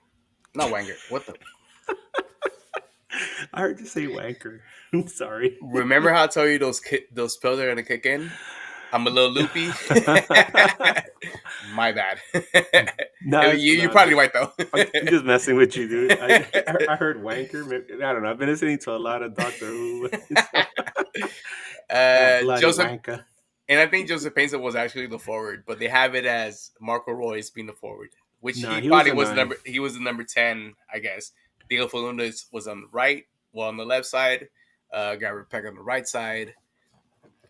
Not Wanger. What the? I heard you say Wanker. I'm sorry. Remember how I told you those spells are going to kick in? I'm a little loopy. My bad. No, you're probably right, though. I'm just messing with you, dude. I heard Wanker. I don't know. I've been listening to a lot of Doctor Who. Joseph, Wanker. and I think Joseph Painter was actually the forward, but they have it as Marco Royce being the forward, which he probably was He was the number 10, I guess. Diego Fagundes was on the right, on the left side. Gary Peck on the right side,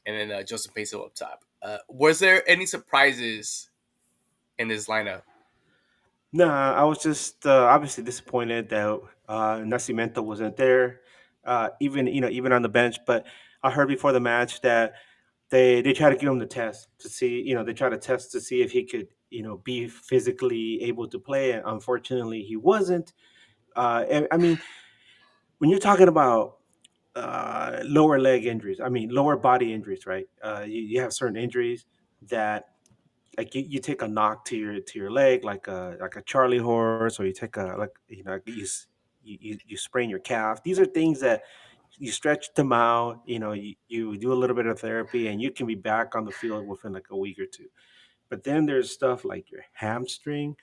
and then Joseph Painter up top. Was there any surprises in this lineup? No, I was just obviously disappointed that Nascimento wasn't there, even on the bench. But I heard before the match that they try to give him the test to see, they try to test to see if he could, be physically able to play. And unfortunately, he wasn't. And, I mean, when you're talking about lower leg injuries, lower body injuries, right? You have certain injuries that like you take a knock to your leg like a Charlie horse, or you take a like you sprain your calf. These are things that you stretch them out. You do a little bit of therapy, and you can be back on the field within like a week or two. But then there's stuff like your hamstring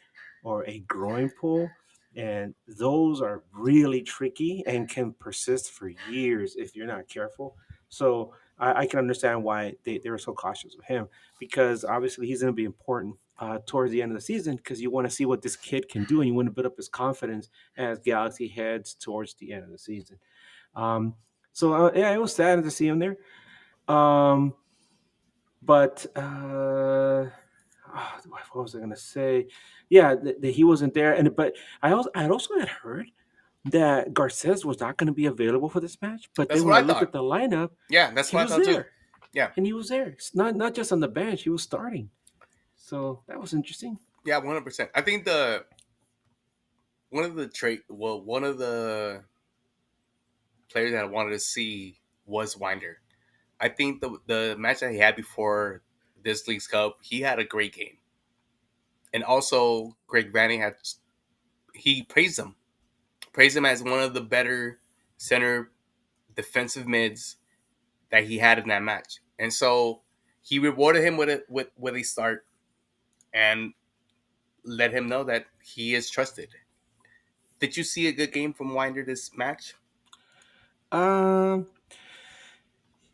or a groin pull, and those are really tricky and can persist for years if you're not careful. So I can understand why they were so cautious with him, because obviously he's going to be important towards the end of the season, because you want to see what this kid can do and you want to build up his confidence as Galaxy heads towards the end of the season. Yeah, it was sad to see him there. But what was I gonna say? Yeah, he wasn't there, but I also had heard that Garces was not going to be available for this match. But that's then when I looked at the lineup, yeah, that's what I thought too. Yeah, and he was there. It's not just on the bench; he was starting. So that was interesting. Yeah, 100%. I think one of the players that I wanted to see was Winder. I think the match that he had before this League's Cup, he had a great game. And also, Greg Vanny praised him. Praised him as one of the better center defensive mids that he had in that match. And so he rewarded him with a start and let him know that he is trusted. Did you see a good game from Winder this match?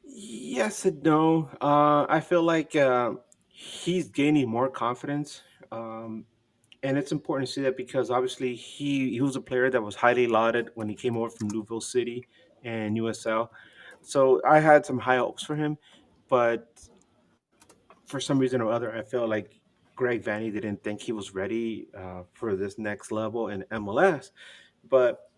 Yes and no. I feel like he's gaining more confidence. And it's important to see that because obviously he was a player that was highly lauded when he came over from Louisville City and USL. So I had some high hopes for him, but for some reason or other, I felt like Greg Vanny didn't think he was ready for this next level in MLS. But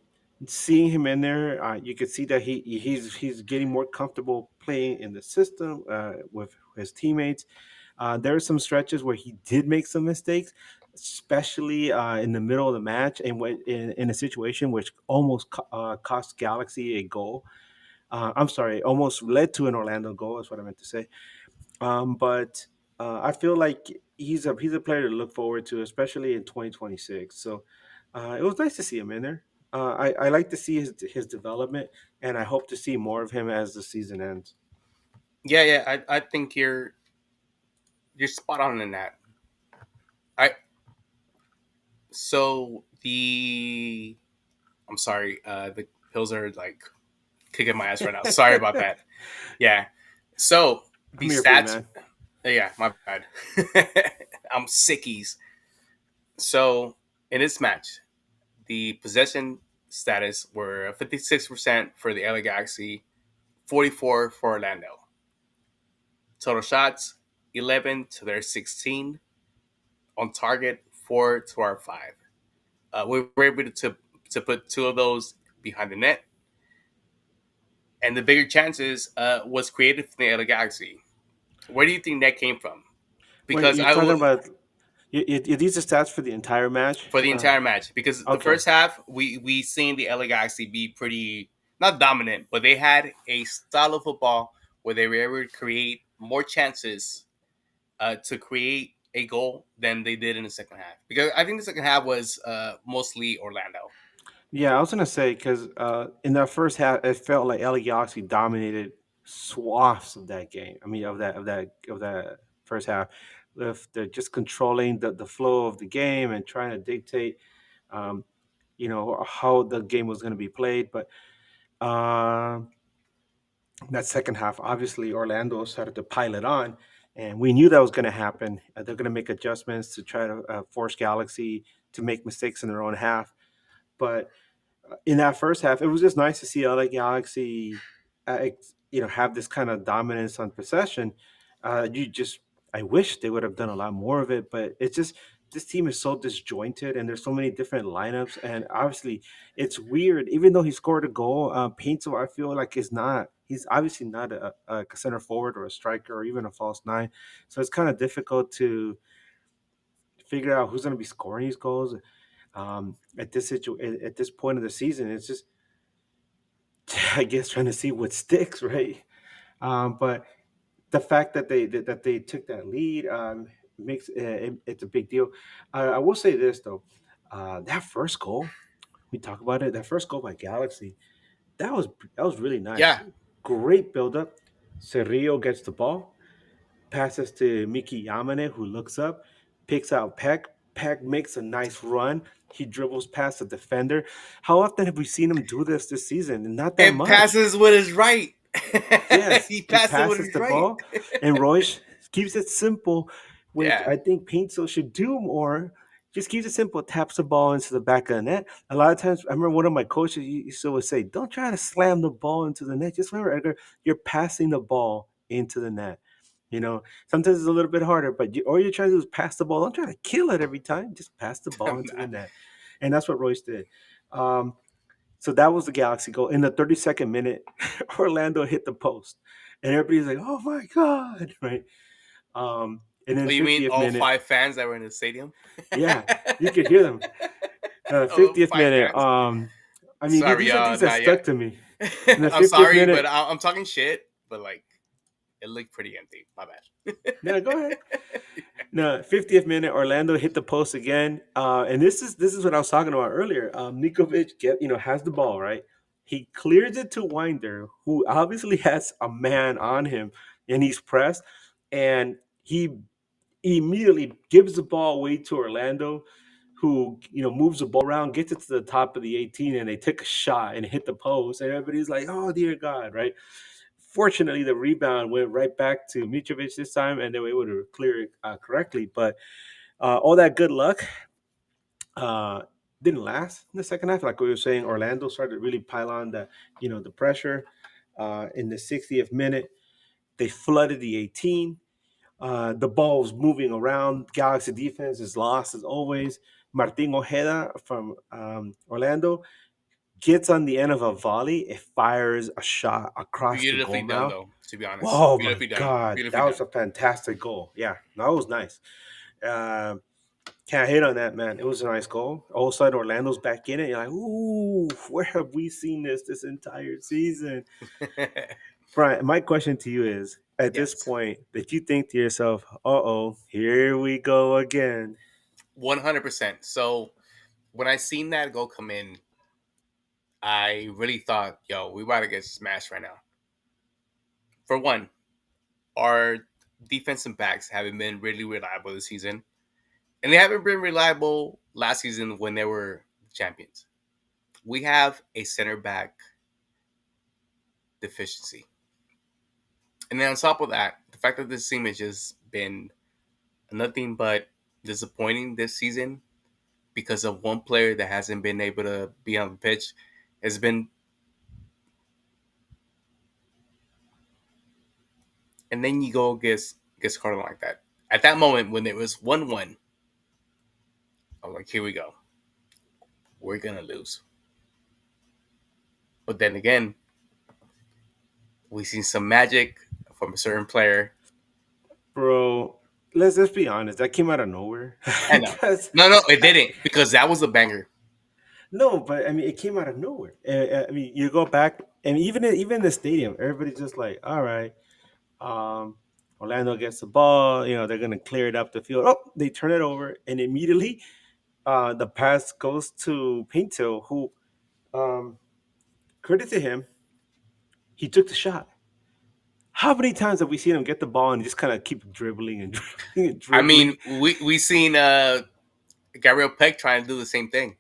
seeing him in there, you could see that he's getting more comfortable playing in the system with his teammates. There are some stretches where he did make some mistakes, especially in the middle of the match, and in a situation which almost cost Galaxy a goal. I'm sorry, almost led to an Orlando goal. That's what I meant to say. But I feel like he's a player to look forward to, especially in 2026. So it was nice to see him in there. I like to see his development, and I hope to see more of him as the season ends. Yeah. I think you're spot on in that. I'm sorry. The pills are like kicking my ass right now. Sorry about that. Yeah. So the stats. Yeah, my bad. I'm sickies. So in this match, the possession status were 56% for the LA Galaxy, 44 for Orlando. Total shots, 11 to their 16. On target, 4 to our 5. We were able to put 2 of those behind the net. And the bigger chances was created from the LA Galaxy. Where do you think that came from? Because you're talking about these are stats for the entire match? For the entire match. Because the first half, we seen the LA Galaxy be pretty, not dominant, but they had a style of football where they were able to create more chances to create a goal than they did in the second half. Because I think the second half was mostly Orlando. Yeah, I was gonna say because in that first half, it felt like LA Galaxy dominated swaths of that game. I mean, of that first half, if they're just controlling the flow of the game and trying to dictate, um, how the game was going to be played. But uh, that second half, obviously, Orlando started to pile it on, and we knew that was going to happen. They're going to make adjustments to try to force Galaxy to make mistakes in their own half, but in that first half, it was just nice to see LA Galaxy, have this kind of dominance on possession. You just, I wish they would have done a lot more of it, but it's just this team is so disjointed, and there's so many different lineups, and obviously, it's weird. Even though he scored a goal, Painter, I feel like is not. He's obviously not a center forward or a striker or even a false nine, so it's kind of difficult to figure out who's going to be scoring these goals. At this point of the season, it's just I guess trying to see what sticks, right? But the fact that they took that lead makes it's a big deal. I will say this though, that first goal we talk about it. That first goal by Galaxy, that was really nice. Yeah, Great buildup. Cerrillo gets the ball, passes to Miki Yamane, who looks up, picks out Peck. Peck makes a nice run. He dribbles past the defender. How often have we seen him do this season? Not that and much. passes with his right. Yes, He he passed it with passes his the right. ball, and Royce keeps it simple, which Yeah, I think Paintsel should do more. Just keeps it simple, taps the ball into the back of the net. A lot of times, I remember one of my coaches used to always say, "Don't try to slam the ball into the net. Just remember, Edgar, you're passing the ball into the net." Sometimes it's a little bit harder, but all you're trying to do is pass the ball. Don't try to kill it every time. Just pass the ball I'm into the not. net, and that's what Royce did. Um, so that was the Galaxy goal. In the 32nd minute, Orlando hit the post, and everybody's like, "Oh my god!" Right? And then Oh, you mean 50th all minute, 5 fans that were in the stadium? yeah, you could hear them. Oh, 50th five minute, fans. I mean, Sorry, these are things that not yet. stuck to me. In the I'm 50th sorry, but minute, I'm talking shit. But like, it looked pretty empty. My bad. no, go ahead. No, 50th minute, Orlando hit the post again, and this is what I was talking about earlier. Nikovic has the ball right. He clears it to Winder, who obviously has a man on him, and he's pressed, and he immediately gives the ball away to Orlando, who moves the ball around, gets it to the top of the 18, and they take a shot and hit the post, and everybody's like, "Oh dear God!" Right? Fortunately, the rebound went right back to Mitrovic this time, and they were able to clear it correctly. But all that good luck uh, didn't last in the second half. Like we were saying, Orlando started to really pile on the pressure. In the 60th minute, they flooded the 18. The ball was moving around. Galaxy defense is lost as always. Martin Ojeda from Orlando gets on the end of a volley. It fires a shot across the goal Beautifully done, mouth. though. To be honest, Oh my beautifully done. God, Beautifully that was done. a fantastic goal. Yeah, that was nice. Uh, can't hit on that, man. It was a nice goal. All of a sudden, Orlando's back in it. You're like, ooh, where have we seen this entire season? Brian, my question to you is: at this Yes, point, did you think to yourself, "Uh-oh, here we go again"? 100%. So when I seen that goal come in, I really thought, "Yo, we about to get smashed right now." For one, our defensive backs haven't been really reliable this season, and they haven't been reliable last season when they were champions. We have a center back deficiency. And then on top of that, the fact that this team has just been nothing but disappointing this season because of one player that hasn't been able to be on the pitch has been. And then you go against Cardinal like that. At that moment when it was 1-1, I was like, here we go. We're gonna lose. But then again, we seen some magic from a certain player. Bro, let's be honest. That came out of nowhere. I know. Because No, it didn't, because that was a banger. no, but I mean, it came out of nowhere. I mean, you go back, and even in the stadium, everybody's just like, "All right." Orlando gets the ball. They're going to clear it up the field. Oh, they turn it over, and immediately the pass goes to Pinto, who, credit to him, he took the shot. How many times have we seen him get the ball and just kind of keep dribbling and dribbling and I dribbling? mean, we seen Gabriel Peck trying to do the same thing,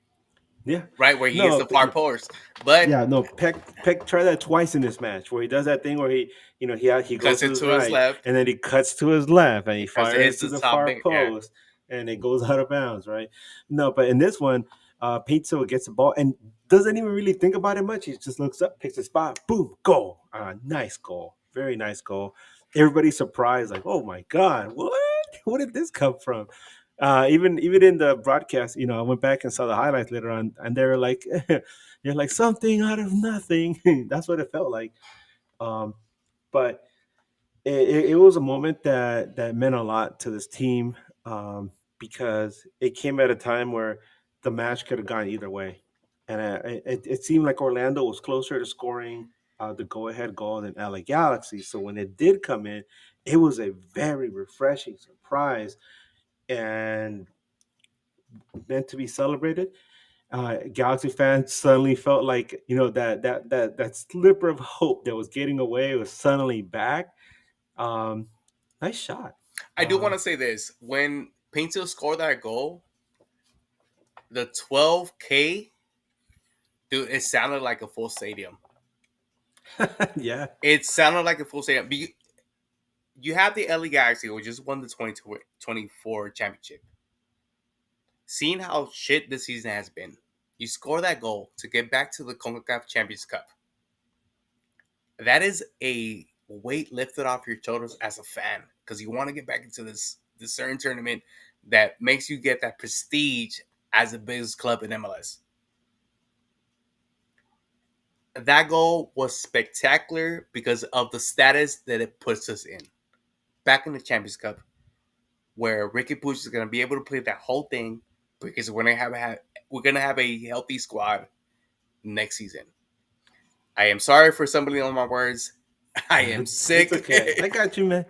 Yeah. right? Where he gets No, the far post. But yeah, no. Peck tried that twice in this match, where he does that thing where he goes cuts to it his to his right, left, and then he cuts to his left, and he as it fires hits to the the top far big. Yeah. post, and it goes out of bounds, right? No, but in this one, Pizzo gets the ball and doesn't even really think about it much. He just looks up, picks a spot, boom, goal. Nice goal, very nice goal. Everybody's surprised, like, oh my god, what? Where did this come from? Even in the broadcast, I went back and saw the highlights later on, and they were like, "You're like something out of nothing." That's what it felt like. But it was a moment that meant a lot to this team, because it came at a time where the match could have gone either way, and it seemed like Orlando was closer to scoring the go-ahead goal than LA Galaxy. So when it did come in, it was a very refreshing surprise and meant to be celebrated. Galaxy fans suddenly felt like that sliver of hope that was getting away was suddenly back. Um, Nice shot. I do want to say this: when Pinto scored that goal, the 12K, dude, it sounded like a full stadium. Yeah, It sounded like a full stadium. You have the LA Galaxy, who just won the 2024 championship. Seeing how shit this season has been, you score that goal to get back to the Concacaf Champions Cup. That is a weight lifted off your shoulders as a fan, because you want to get back into this certain tournament that makes you get that prestige as the biggest club in MLS. That goal was spectacular because of the status that it puts us in. Back in the Champions Cup, where Ricky Puig is going to be able to play that whole thing, because we're going to have a healthy squad next season. I am sorry for stumbling on my words. I am sick. It's okay. I got you, man.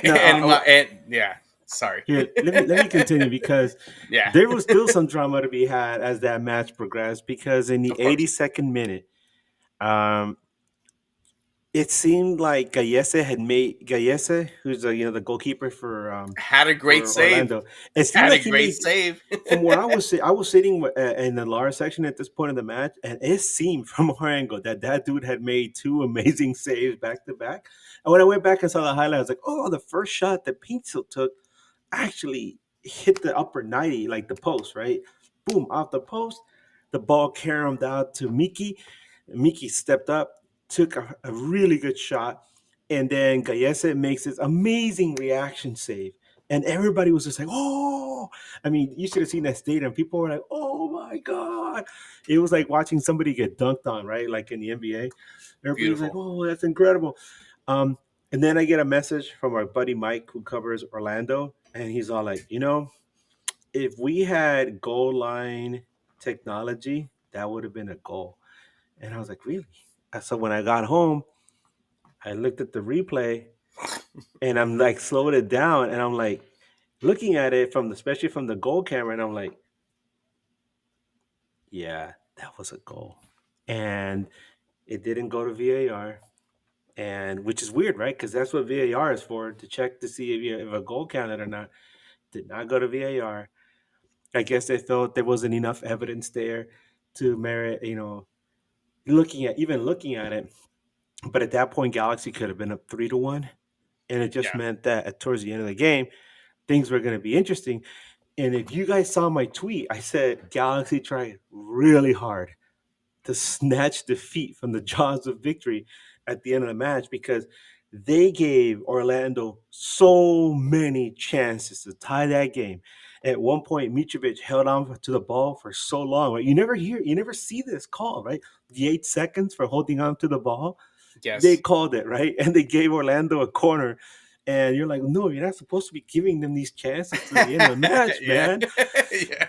Yeah, sorry. Here, let me continue, because Yeah, there was still some drama to be had as that match progressed. Because in the Of course. 82nd minute, it seemed like Gallese, who's the goalkeeper for had a great for save. Orlando. It seemed Had like a he great made, save. from where I was sitting in the lower section at this point of the match, and it seemed from our angle that dude had made two amazing saves back to back. And when I went back and saw the highlight, I was like, oh, the first shot that Pinto took actually hit the upper 90, like the post, right? Boom, off the post. The ball carried out to Miki. Miki stepped up, took a really good shot, and then Gallese makes this amazing reaction save. And everybody was just like, oh, I mean, you should have seen that stadium. People were like, oh my God. It was like watching somebody get dunked on, right? Like in the NBA. Everybody was like, oh, that's incredible. And then I get a message from our buddy Mike, who covers Orlando. And he's all like, if we had goal line technology, that would have been a goal. And I was like, really? So when I got home, I looked at the replay and I'm like slowed it down, and I'm like looking at it especially from the goal camera, and I'm like, yeah, that was a goal. And it didn't go to VAR, and which is weird, right? Because that's what VAR is for, to check to see if a goal counted or not. Did not go to VAR. I guess they felt there wasn't enough evidence there to merit, looking at it. But at that point, Galaxy could have been up 3-1, and it just meant that towards the end of the game, things were going to be interesting. And if you guys saw my tweet, I said Galaxy tried really hard to snatch defeat from the jaws of victory at the end of the match, because they gave Orlando so many chances to tie that game. At one point, Mitrovic held on to the ball for so long. Right? You never see this call, right? The 8 seconds for holding on to the ball. Yes. They called it, right? And they gave Orlando a corner. And you're like, no, you're not supposed to be giving them these chances to the end of the match, man. Yeah.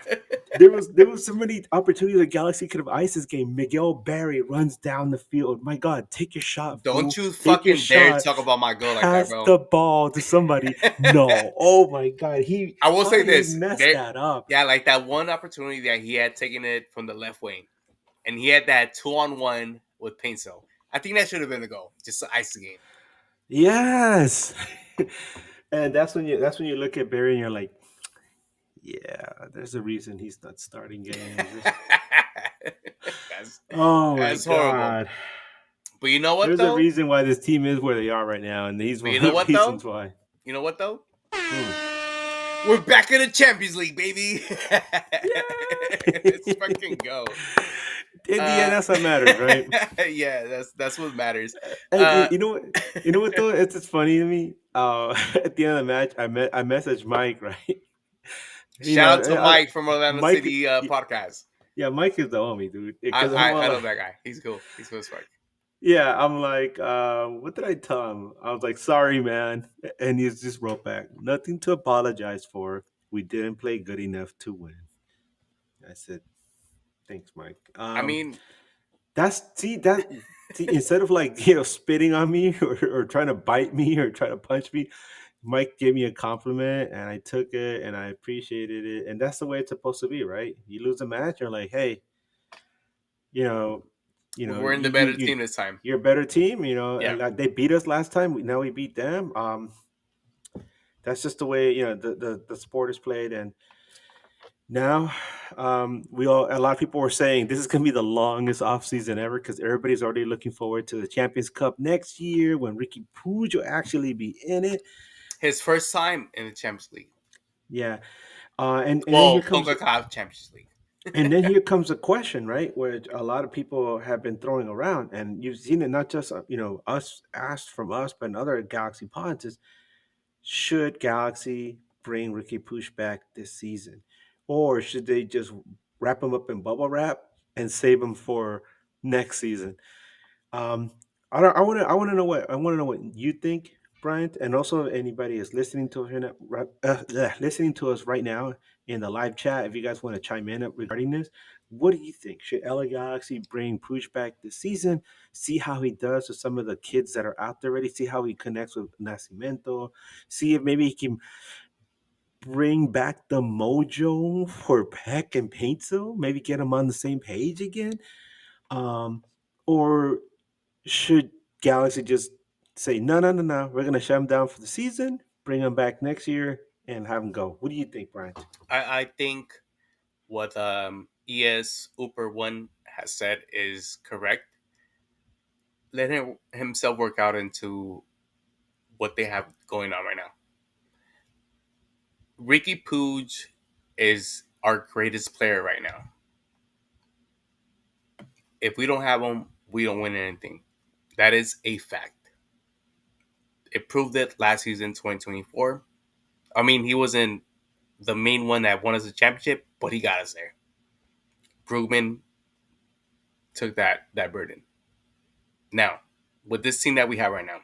there was so many opportunities the Galaxy could have iced this game. Miguel Barry runs down the field. My God, take your shot, Don't fool. you Take your fucking dare shot. talk about my goal like that, Pass bro. the ball to somebody. No. Oh my God. I will say He this. messed that up. Yeah, like that one opportunity that he had taken it from the left wing. And he had that 2-on-1 with Painso. I think that should have been the goal. Just to ice the game. Yes. And that's when you look at Barry and you're like, yeah, there's a reason he's not starting games. Oh my That's horrible. God. But you know what, There's though? a reason why this team is where they are right now, and these But are you know the what, reasons though? why. You know what, though? We're back in the Champions League, baby. Let's fucking go. In the end, that's what matters, right? Yeah, that's what matters. Hey, you know what though? It's funny to me. At the end of the match, I messaged Mike, right? Shout out to Mike from Orlando Mike, City podcast. Yeah, Mike is the homie, dude. I love that guy. He's cool. He's cool as fuck. Yeah, I'm like, what did I tell him? I was like, sorry, man. And he's just wrote back, nothing to apologize for. We didn't play good enough to win. I said, thanks, Mike. I mean, instead of like, spitting on me or trying to bite me or trying to punch me, Mike gave me a compliment and I took it and I appreciated it. And that's the way it's supposed to be, right? You lose a match, you're like, hey, we're in the better team this time. You're a better team, Yeah. and like they beat us last time. Now we beat them. That's just the way the sport is played. And now, a lot of people were saying this is going to be the longest offseason ever because everybody's already looking forward to the Champions Cup next year when Ricky Puig will actually be in it. His first time in the Champions League. Yeah, and then here comes Concacaf Champions League. And then here comes a question, right? Where a lot of people have been throwing around, and you've seen it not just us asked from us, but in other Galaxy pods is, should Galaxy bring Ricky Puig back this season, or should they just wrap him up in bubble wrap and save him for next season? I want to know what you think, Bryant, and also anybody is listening to listening to us right now in the live chat. If you guys want to chime in regarding this, what do you think? Should LA Galaxy bring Puig back this season? See how he does with some of the kids that are out there already. See how he connects with Nascimento. See if maybe he can bring back the mojo for Peck and Paintsville. Maybe get them on the same page again. Or should Galaxy just say, no, we're going to shut him down for the season, bring him back next year, and have him go? What do you think, Brian? I think what ES Uper 1 has said is correct. Let him himself work out into what they have going on right now. Ricky Puig is our greatest player right now. If we don't have him, we don't win anything. That is a fact. It proved it last season, 2024. I mean, he wasn't the main one that won us the championship, but he got us there. Brugman took that burden. Now, with this team that we have right now,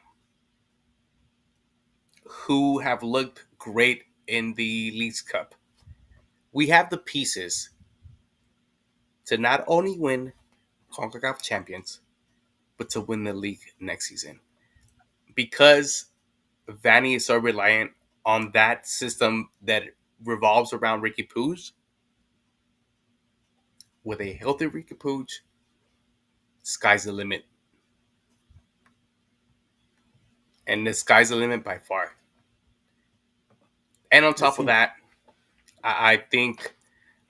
who have looked great in the Leagues Cup, we have the pieces to not only win Concacaf Champions, but to win the league next season. Because Vanny is so reliant on that system that revolves around Ricky Puig, with a healthy Ricky Puig, sky's the limit. And the sky's the limit by far. And on top of that, I think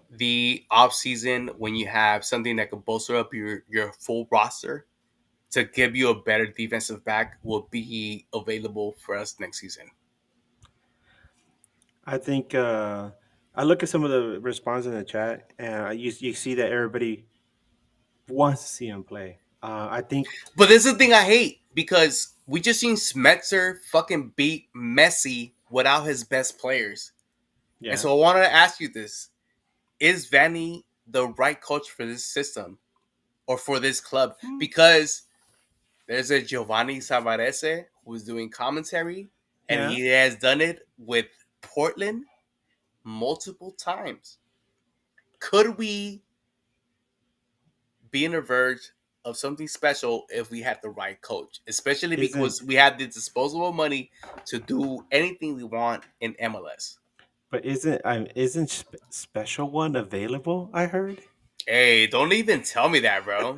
the offseason, when you have something that could bolster up your full roster to give you a better defensive back, will be available for us next season. I think I look at some of the response in the chat, and you see that everybody wants to see him play. I think, but this is the thing I hate, because we just seen Smetzer fucking beat Messi without his best players. Yeah. And so I wanted to ask you this: is Vanny the right coach for this system or for this club? Because there's a Giovanni Savarese who's doing commentary, and he has done it with Portland multiple times. Could we be in the verge of something special if we had the right coach, especially Isn't because we have the disposable money to do anything we want in MLS. isn't special one available? I heard. Hey, don't even tell me that, bro.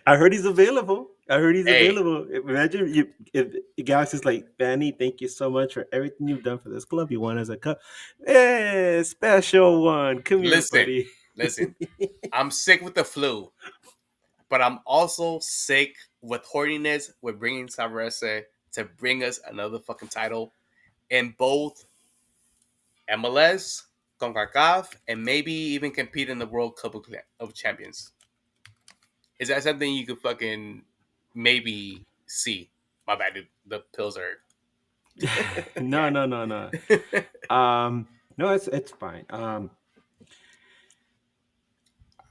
I heard he's available. I heard he's Hey, available. Imagine you if Galaxy's like, Vanny, thank you so much for everything you've done for this club. You won as a cup. Hey, special one. Come here, listen, buddy. listen. I'm sick with the flu, but I'm also sick with horniness with bringing Savarese to bring us another fucking title in both MLS, Concacaf, and maybe even compete in the World Cup of Champions. Is that something you could fucking maybe see? My bad, dude. The pills are. No, no, no, no. No, it's fine.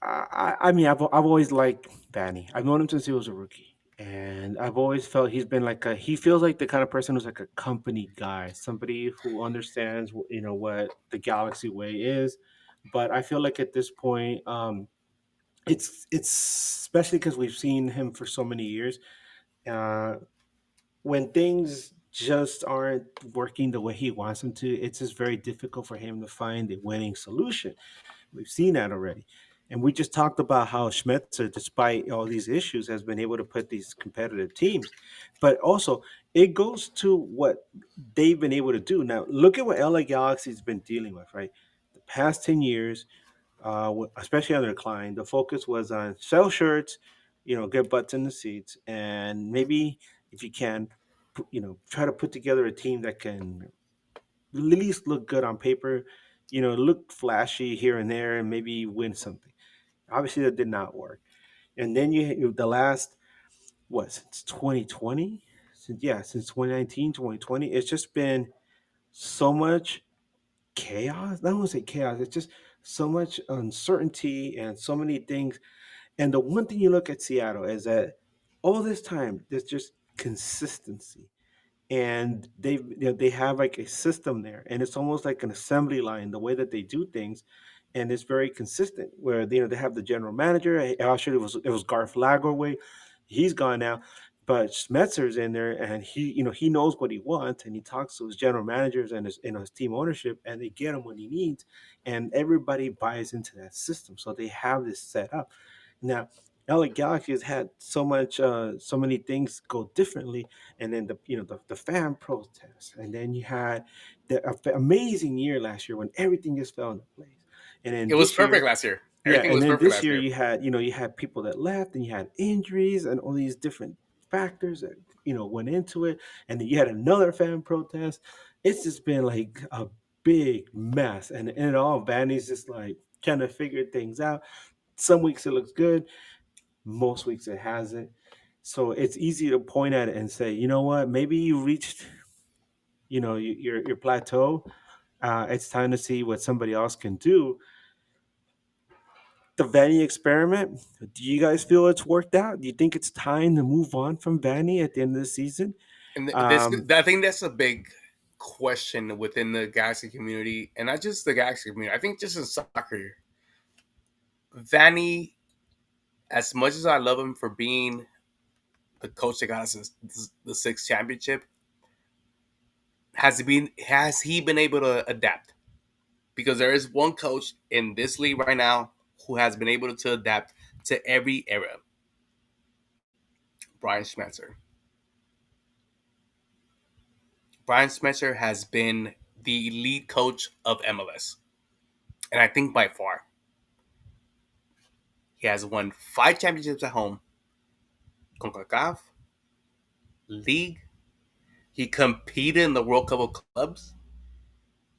I mean, I've always liked Vanny. I've known him since he was a rookie, and I've always felt he's been like a. He feels like the kind of person who's like a company guy, somebody who understands, what the Galaxy way is. But I feel like at this point, it's especially because we've seen him for so many years. Uh, when things just aren't working the way he wants them to, it's just very difficult for him to find a winning solution. We've seen that already. And we just talked about how Schmetzer, despite all these issues, has been able to put these competitive teams. But also, it goes to what they've been able to do. Now, look at what LA Galaxy's been dealing with, right? The past 10 years, especially under Klein, the focus was on sell shirts, get butts in the seats, and maybe if you can, try to put together a team that can at least look good on paper, look flashy here and there, and maybe win something. Obviously, that did not work. And then the last, what, since 2020? Since 2019, 2020, it's just been so much chaos. I don't want to say chaos, it's just so much uncertainty and so many things. And the one thing you look at Seattle is that all this time, there's just consistency, and they have like a system there, and it's almost like an assembly line the way that they do things, and it's very consistent where they have the general manager. Actually, it was Garth Lagerway. He's gone now, but Schmetzer's in there, and he knows what he wants, and he talks to his general managers and his team ownership, and they get him what he needs, and everybody buys into that system, so they have this set up now. LA Galaxy has had so many things go differently, and then the fan protests, and then you had amazing year last year when everything just fell into place, and then It was this perfect year, last year. yeah, Everything and was then perfect this last year year. you had people that left, and you had injuries and all these different factors that went into it, and then you had another fan protest. It's just been like a big mess, and all Vanny's just like trying to figure things out. Some weeks it looks good, most weeks it hasn't. So it's easy to point at it and say, you know what, maybe you reached, your plateau. It's time to see what somebody else can do. The Vanny experiment, do you guys feel it's worked out? Do you think it's time to move on from Vanny at the end of the season? And this, Um, I think that's a big question within the Galaxy community, and not just the Galaxy community. I think just in soccer, Vanny, as much as I love him for being the coach that got us the sixth championship, has he been able to adapt? Because there is one coach in this league right now who has been able to adapt to every era. Brian Schmetzer. Brian Schmetzer has been the lead coach of MLS, and I think by far. He has won 5 championships at home, Concacaf, League. He competed in the World Cup of Clubs,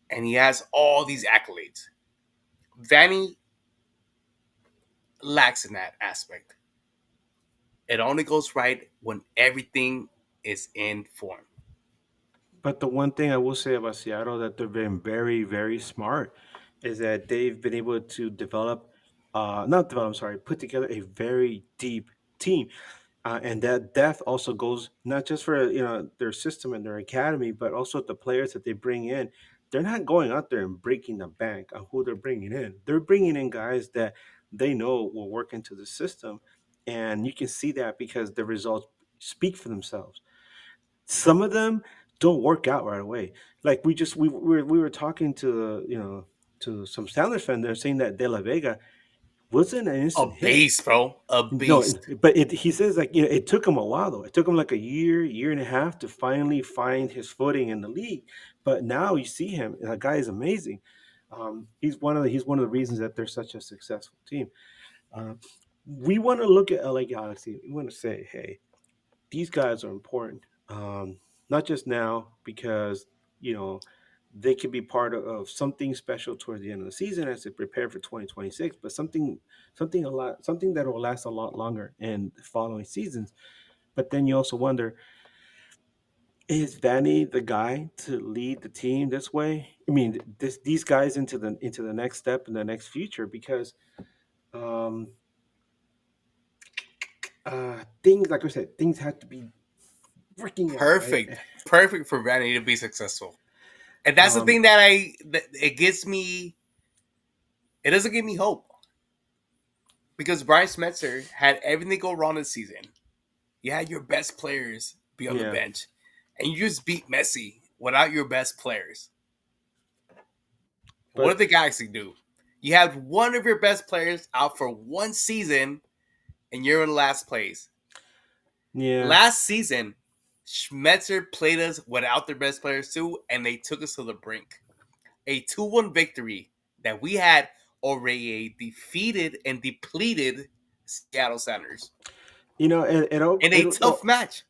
and he has all these accolades. Vanny lacks in that aspect. It only goes right when everything is in form. But the one thing I will say about Seattle that they've been very, very smart is that they've been able to not develop, I'm sorry, put together a very deep team. And that depth also goes not just for their system and their academy, but also the players that they bring in. they're not going out there and breaking the bank on who they're bringing in. They're bringing in guys that they know will work into the system, and you can see that because the results speak for themselves. Some of them don't work out right away. Like we were talking to to some Sounders fans. They're saying that De La Vega wasn't an A instant hit. beast, bro. A No, beast. but he says like it took him a while though. It took him like a year and a half to finally find his footing in the league. But now you see him, and that guy is amazing. He's one of the reasons that they're such a successful team. Uh, we want to look at LA Galaxy. We want to say, hey, these guys are important. Not just now because you know they could be part of something special towards the end of the season as they prepare for 2026, but something that will last a lot longer in the following seasons. But then you also wonder, is Vanny the guy to lead the team this way? I mean, these guys into the next step and the next future because um, things like I said, things have to be working out right. Perfect for Vanity to be successful. And that's the thing that it gives me. It doesn't give me hope because Brian Schmetzer had everything go wrong this season. You had your best players be on the bench, and you just beat Messi without your best players. But what did the Galaxy do? You had one of your best players out for one season, and you're in last place. Yeah. Last season, Schmetzer played us without their best players too, and they took us to the brink. A 2-1 victory that we had already a defeated and depleted Seattle Sounders. In a tough match.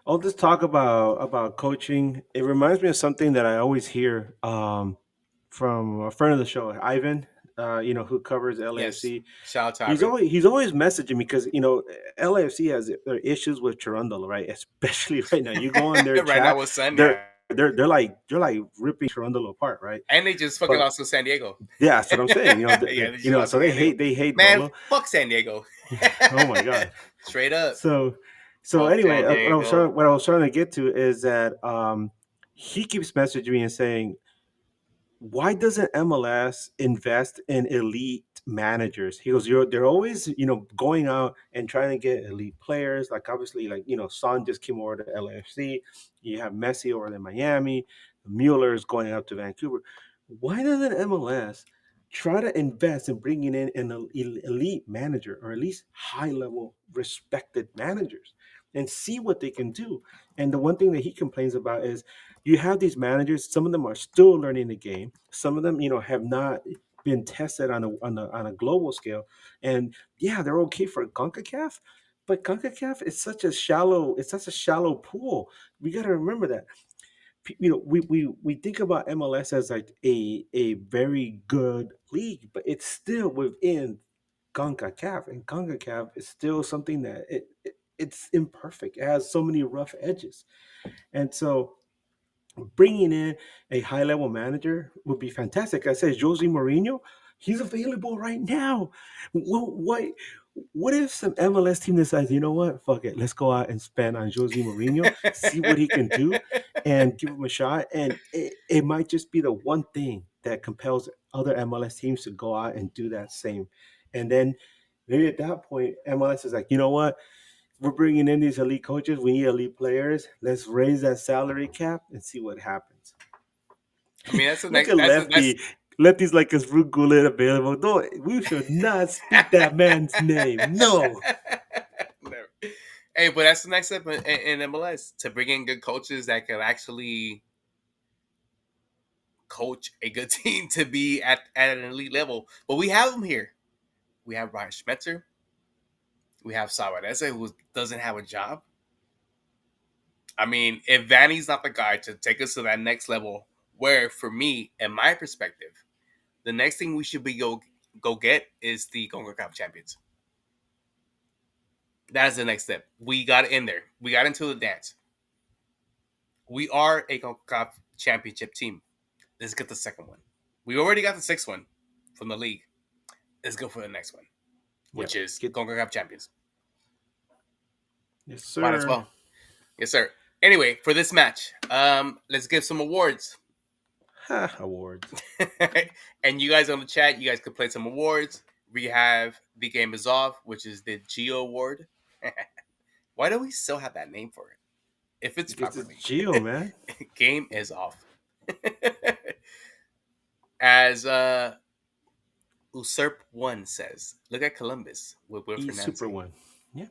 All this talk about coaching, it reminds me of something that I always hear from a friend of the show, Ivan, who covers LAFC. Yes. Shout out to Ivan. He's always messaging me because LAFC has their issues with Chirundolo, right? Especially right now. You go on their right chat, now with Sun, they're like ripping Chirundolo apart, right? And they just fucking lost to San Diego. Yeah, that's what I'm saying. So they hate man. Dolo. Fuck San Diego. Oh my god, straight up. So anyway, what I was trying to get to is that he keeps messaging me and saying, why doesn't MLS invest in elite managers? He goes, they're always, going out and trying to get elite players. Like obviously, Son just came over to LAFC. You have Messi over in Miami. Mueller's going up to Vancouver. Why doesn't MLS try to invest in bringing in an elite manager or at least high-level respected managers and see what they can do? And the one thing that he complains about is you have these managers. Some of them are still learning the game. Some of them, have not been tested on a global scale. And yeah, they're okay for Concacaf, but Concacaf is such a shallow pool. We got to remember that. We think about MLS as like a very good league, but it's still within Concacaf, and Concacaf is still something that it's imperfect. It has so many rough edges, and so bringing in a high level manager would be fantastic. I said Jose Mourinho, he's available right now. What if some MLS team decides, you know what, fuck it, let's go out and spend on Jose Mourinho, see what he can do, and give him a shot. And it might just be the one thing that compels other MLS teams to go out and do that same. And then maybe at that point, MLS is like, you know what, we're bringing in these elite coaches. We need elite players. Let's raise that salary cap and see what happens. I mean, that's the next. Lefty's like his Ruth Gullit available. No, we should not speak that man's name. No. Hey, but that's the next step in MLS, to bring in good coaches that can actually coach a good team to be at an elite level. But we have them here. We have Brian Schmetzer. We have Savarese, who doesn't have a job. I mean, if Vanny's not the guy to take us to that next level, where, for me, in my perspective, the next thing we should be go get is the Concacaf Champions. That is the next step. We got in there. We got into the dance. We are a Concacaf Championship team. Let's get the second one. We already got the sixth one from the league. Let's go for the next one, which is Concacaf Champions. Yes, sir. Might as well. Yes, sir. Anyway, for this match, let's give some awards. Awards. And you guys on the chat, you guys could play some awards. We have The Game Is Off, which is the Geo Award. Why do we still have that name for it? If it's Because properly. it's Geo, man. Game is off. As Usurp One says, look at Columbus with Wilfred Nancy. Super one. Yeah.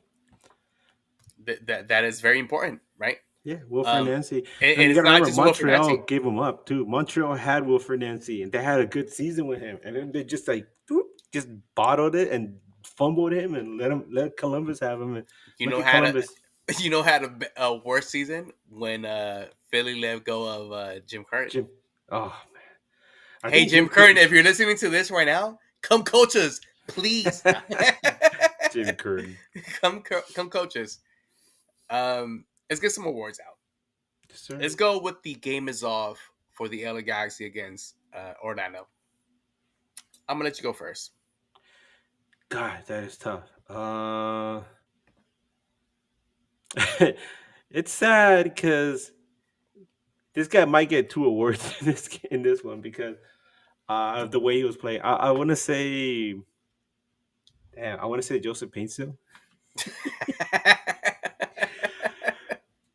That is very important, right? Yeah, Wilfred Nancy. And you it's got to not remember, just Wilfred Nancy. Montreal gave him up too. Montreal had Wilfred Nancy, and they had a good season with him. And then they just just bottled it and fumbled him and let Columbus have him. And you know had a worse season when Philly let go of Jim Curtin. Oh man! Hey Jim Curtin, if you're listening to this right now, come coach us, please. Jim Curtin, come coach us. Let's get some awards out. Yes, sir. Let's go with The Game Is Off for the LA Galaxy against Orlando. I'm gonna let you go first. God, that is tough. It's sad because this guy might get 2 awards in this one because of the way he was playing. I want to say, Joseph Paintsville.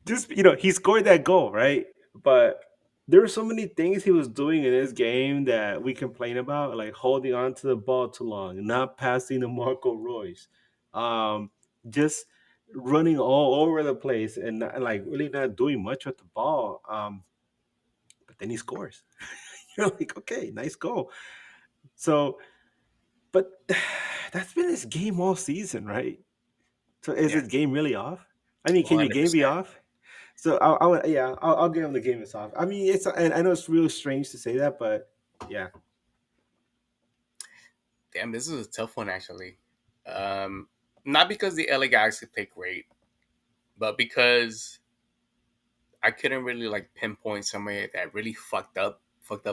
Just he scored that goal, right? But there were so many things he was doing in this game that we complain about, like holding on to the ball too long, not passing to Marco Royce, just running all over the place, and really not doing much with the ball. But then he scores. You're like, okay, nice goal. So, but that's been his game all season, right? So is his game really off? I mean, can your game be off? So I'll give him the game is off. I mean, and I know it's real strange to say that, but yeah. Damn, this is a tough one actually. Not because the LA Galaxy played great, but because I couldn't really pinpoint somebody that really fucked up.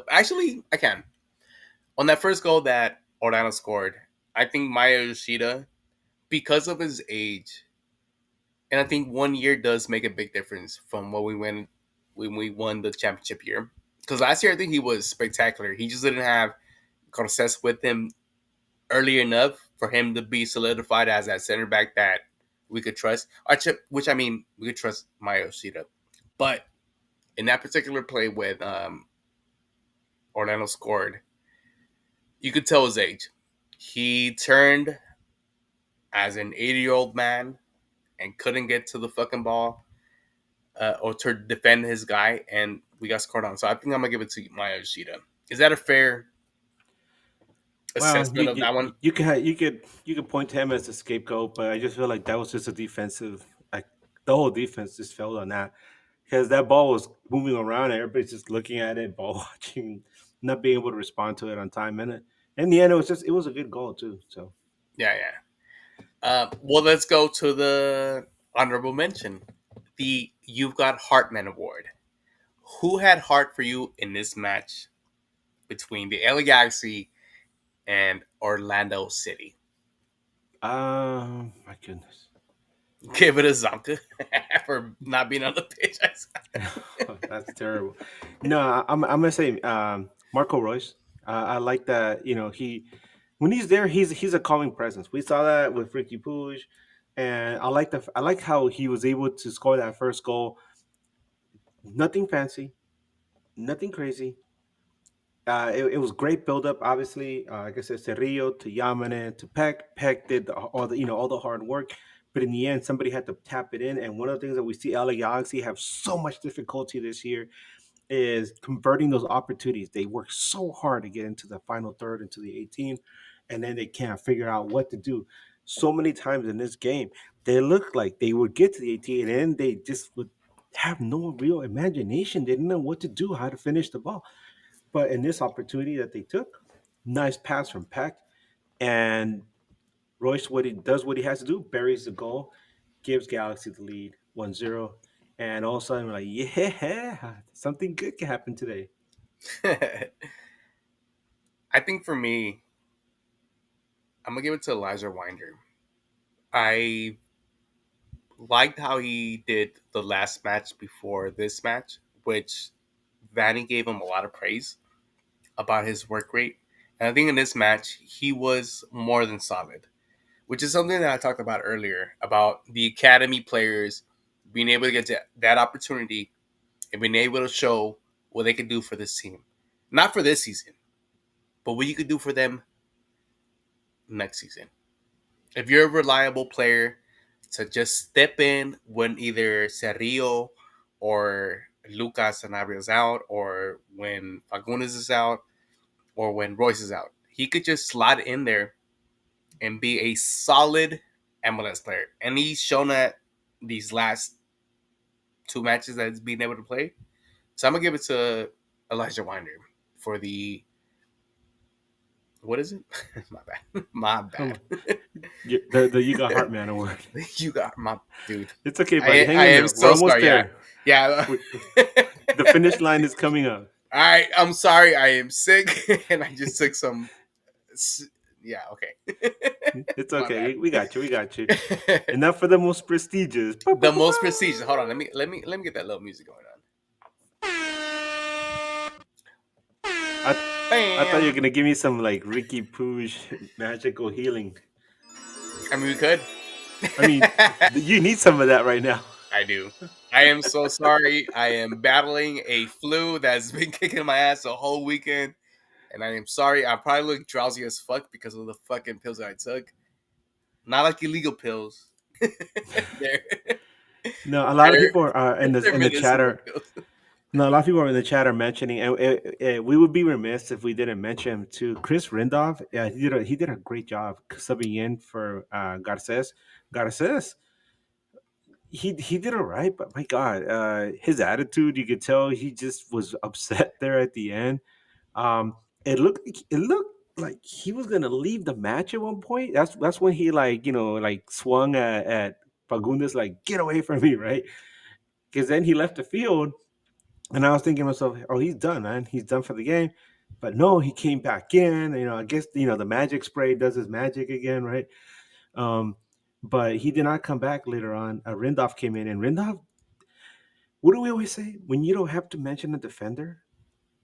Actually, I can. On that first goal that Orlando scored, I think Maya Yoshida, because of his age, and I think 1 year does make a big difference from when we won the championship year. Because last year I think he was spectacular. He just didn't have Concacaf with him early enough for him to be solidified as that center back that we could trust. Which I mean, we could trust Maya Yoshida. But in that particular play with Orlando scored, you could tell his age. He turned as an 80-year-old man and couldn't get to the fucking ball or to defend his guy, and we got scored on. So I think I'm gonna give it to Maya Yoshida. Is that a fair assessment of that one? You could point to him as a scapegoat, but I just feel like that was just a defensive. Like the whole defense just failed on that because that ball was moving around, and everybody's just looking at it, ball watching, not being able to respond to it on time. And in the end, it was a good goal too. So yeah. Well, let's go to the honorable mention, the You've Got Heartman Award. Who had heart for you in this match between the LA Galaxy and Orlando City? My goodness. Give it a Zonka for not being on the pitch. That's terrible. No, I'm gonna say Marco Royce. I like that. When he's there, he's a calming presence. We saw that with Ricky Puig, and I like how he was able to score that first goal. Nothing fancy, nothing crazy. It was great build up. Obviously, like I said, Cerrillo to Yamanen to Peck. Peck did all the hard work, but in the end, somebody had to tap it in. And one of the things that we see LA Galaxy have so much difficulty this year is converting those opportunities. They work so hard to get into the final third, into the 18, and then they can't figure out what to do. So many times in this game, they look like they would get to the 18, and then they just would have no real imagination. They didn't know what to do, how to finish the ball. But in this opportunity that they took, nice pass from Peck, and Royce, what he has to do, buries the goal, gives Galaxy the lead 1-0. And all of a sudden, we're like, yeah, something good can happen today. I think for me, I'm going to give it to Elijah Winder. I liked how he did the last match before this match, which Vanny gave him a lot of praise about his work rate. And I think in this match, he was more than solid, which is something that I talked about earlier about the academy players being able to get that opportunity and being able to show what they could do for this team. Not for this season, but what you could do for them next season. If you're a reliable player to just step in when either Cerrillo or Lucas Sanabria is out, or when Fagundes is out, or when Royce is out, he could just slot in there and be a solid MLS player. And he's shown that these last 2 matches that he's been able to play. So I'm going to give it to Elijah Winder for the... What is it? My bad. My bad. The You Got Heartman award. You got my... Dude. It's okay, buddy. Hang in there. We're so almost sorry. there. Yeah. The finish line is coming up. All right. I'm sorry. I am sick. And I just took some... Yeah, okay. It's okay. We got you. We got you. And now for the most prestigious. The most prestigious. Hold on. Let me get that little music going on. I thought you were gonna give me some like Ricky Pooge magical healing. I mean, we could. I mean, you need some of that right now. I do. I am so sorry. I am battling a flu that's been kicking my ass the whole weekend. And I am sorry. I probably look drowsy as fuck because of the fucking pills that I took. Not like illegal pills. No, a lot of people are in the chatter. No, a lot of people are in the chat are mentioning, and we would be remiss if we didn't mention him too. Chris Rindolph, yeah, he did a great job subbing in for Garces. Garces, he did all right, but my God, his attitude, you could tell he just was upset there at the end. It looked like he was gonna leave the match at one point. That's when he like swung at Fagundes like, get away from me, right? Because then he left the field. And I was thinking to myself, oh, he's done, man. He's done for the game. But no, he came back in. I guess, the magic spray does his magic again, right? But he did not come back later on. Rindolph came in. And Rindolph, what do we always say? When you don't have to mention a defender,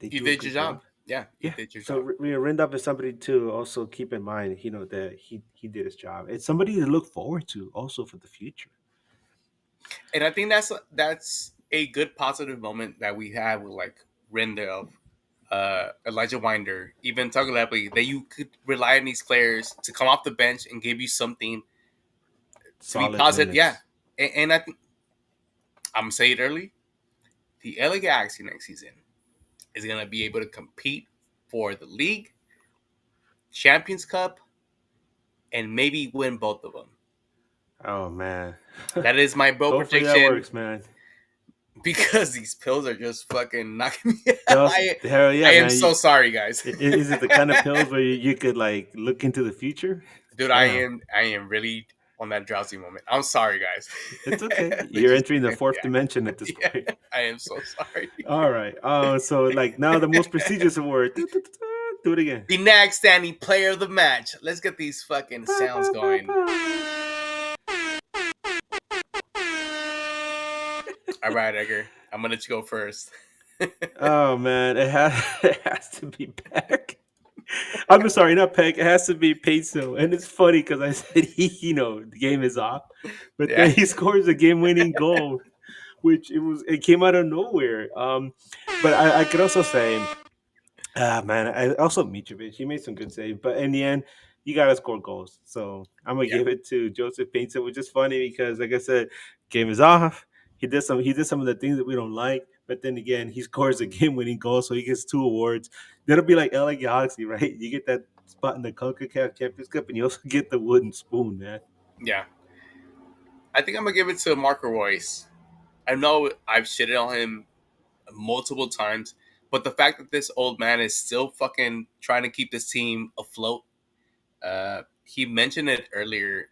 you did your job. Yeah, you did your job. So Rindolph is somebody to also keep in mind, that he did his job. It's somebody to look forward to also for the future. And I think that's a good positive moment that we have with like Rindolph, Elijah Winder, even Tagovailoa, that you could rely on these players to come off the bench and give you something to be positive. Minutes. Yeah, and I think I'm gonna say it early. The LA Galaxy next season is gonna be able to compete for the league, Champions Cup, and maybe win both of them. Oh man, that is my bold prediction. That works, man. Because these pills are just fucking knocking me out. Hell yeah, I am so sorry, guys. Is it the kind of pills where you could like look into the future? Dude, I am really on that drowsy moment. I'm sorry, guys. It's okay. You're entering the fourth dimension at this point. I am so sorry. All right. So like now the most prestigious award. Do it again. The NAGn Standing Player of the Match. Let's get these fucking sounds going. All right, Edgar. I'm gonna let you go first. Oh man, it has to be Peck. I'm sorry, not Peck. It has to be Peso. And it's funny because I said the game is off, but then he scores a game-winning goal, which it came out of nowhere. But I could also say, man, I also Mitrovic. He made some good saves, but in the end, you gotta score goals. So I'm gonna give it to Joseph Painter, which is funny because, like I said, game is off. He did some of the things that we don't like, but then again, he scores a game-winning goal, so he gets 2 awards. That'll be like LA Galaxy, right? You get that spot in the Concacaf Champions Cup, and you also get the wooden spoon, man. Yeah. I think I'm gonna give it to Marco Royce. I know I've shitted on him multiple times, but the fact that this old man is still fucking trying to keep this team afloat, he mentioned it earlier,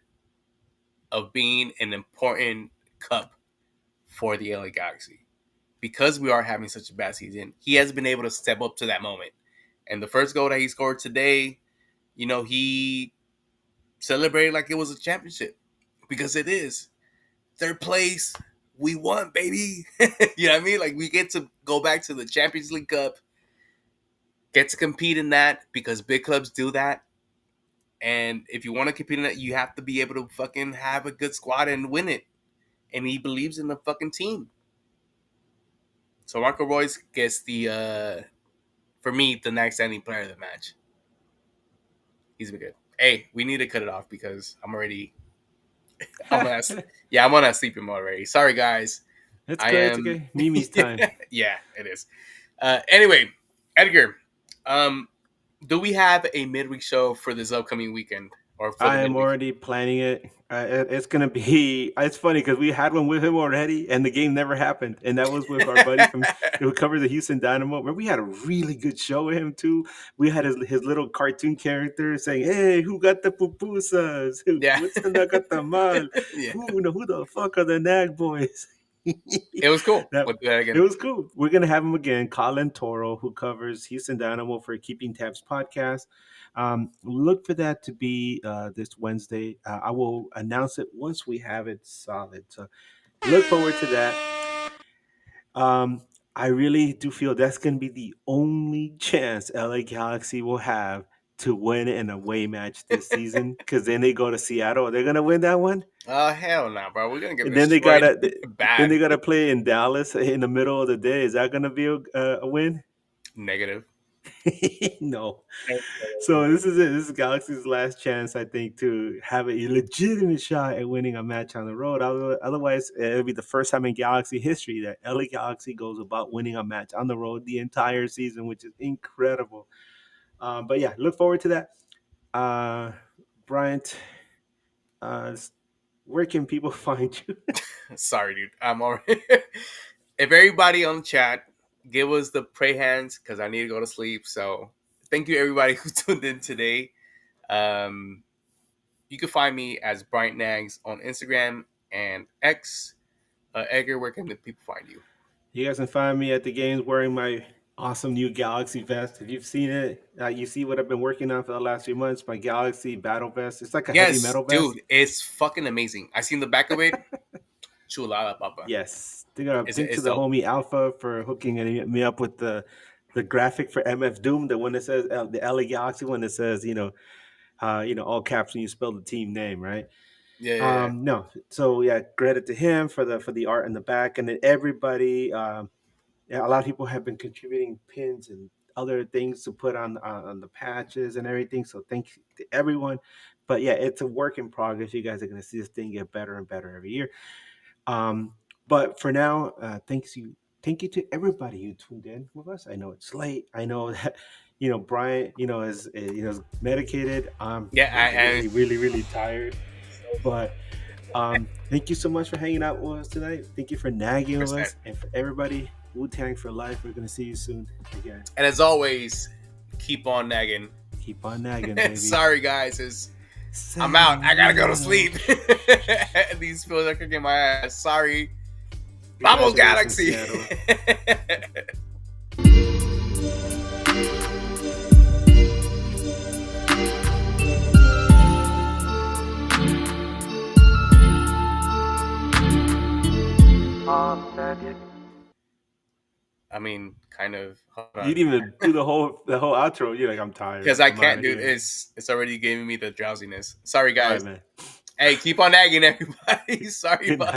of being an important cup for the LA Galaxy. Because we are having such a bad season, he has been able to step up to that moment. And the first goal that he scored today, he celebrated like it was a championship. Because it is. 3rd place we won, baby. You know what I mean? Like, we get to go back to the Champions League Cup, get to compete in that because big clubs do that. And if you want to compete in that, you have to be able to fucking have a good squad and win it. And he believes in the fucking team. So Marco Reus gets the, for me, the next standing player of the match. He's been good. Hey, we need to cut it off because I'm on that sleeping mode already. Sorry, guys. It's good. It's okay. Mimi's time. Yeah, it is. Anyway, Edgar, do we have a midweek show for this upcoming weekend? Or for I am already planning it. It's gonna be. It's funny because we had one with him already, and the game never happened. And that was with our buddy from who covered the Houston Dynamo. Remember, we had a really good show with him too. We had his little cartoon character saying, "Hey, who got the pupusas? What's the nagatamal? Yeah. Who the fuck are the Nag boys?" It was cool. It was cool. We're gonna have him again. Colin Toro, who covers Houston Dynamo for Keeping Tabs podcast. Look for that to be this Wednesday. I will announce it once we have it solid. So look forward to that. I really do feel that's going to be the only chance LA Galaxy will have to win an away match this season. Because then they go to Seattle. They're going to win that one. Oh hell no, bro! We're gonna get. And then they gotta play in Dallas in the middle of the day. Is that going to be a win? Negative. No. So this is it. This is Galaxy's last chance, I think, to have a legitimate shot at winning a match on the road. Otherwise, it'll be the first time in Galaxy history that LA Galaxy goes about winning a match on the road the entire season, which is incredible. But yeah, look forward to that. Bryant, where can people find you? Sorry, dude. I'm already. If everybody on the chat give us the pray hands because I need to go to sleep. So thank you everybody who tuned in today. You can find me as Bryant Nags on Instagram and X. Edgar, where can the people find you? You guys can find me at the games wearing my awesome new Galaxy vest. If you've seen it, you see what I've been working on for the last few months. My Galaxy battle vest. It's like a heavy metal vest. Dude, it's fucking amazing. I seen the back of it. Chulada, papa. Yes. Thank to the homie Alpha for hooking me up with the graphic for MF Doom, the one that says the LA Galaxy one that says, all caps when you spell the team name, right? Yeah. No. So yeah, credit to him for the art in the back, and then everybody. A lot of people have been contributing pins and other things to put on the patches and everything. So thank you to everyone. But yeah, it's a work in progress. You guys are going to see this thing get better and better every year. But for now, thank you to everybody who tuned in with us. I know it's late. I know that Bryant is medicated. I'm really tired. But thank you so much for hanging out with us tonight. Thank you for nagging with us, and for everybody, Wu-Tang for life. We're gonna see you soon again. And as always, keep on nagging. Keep on nagging, baby. Sorry, guys. I'm out. I gotta go to sleep. These pills are kicking my ass. Sorry. Vamos, Galaxy. I mean, kind of. You didn't even do the whole outro. You're like, I'm tired. Because I can't, dude. It's already giving me the drowsiness. Sorry, guys. All right, man. Hey, keep on nagging, everybody. Sorry about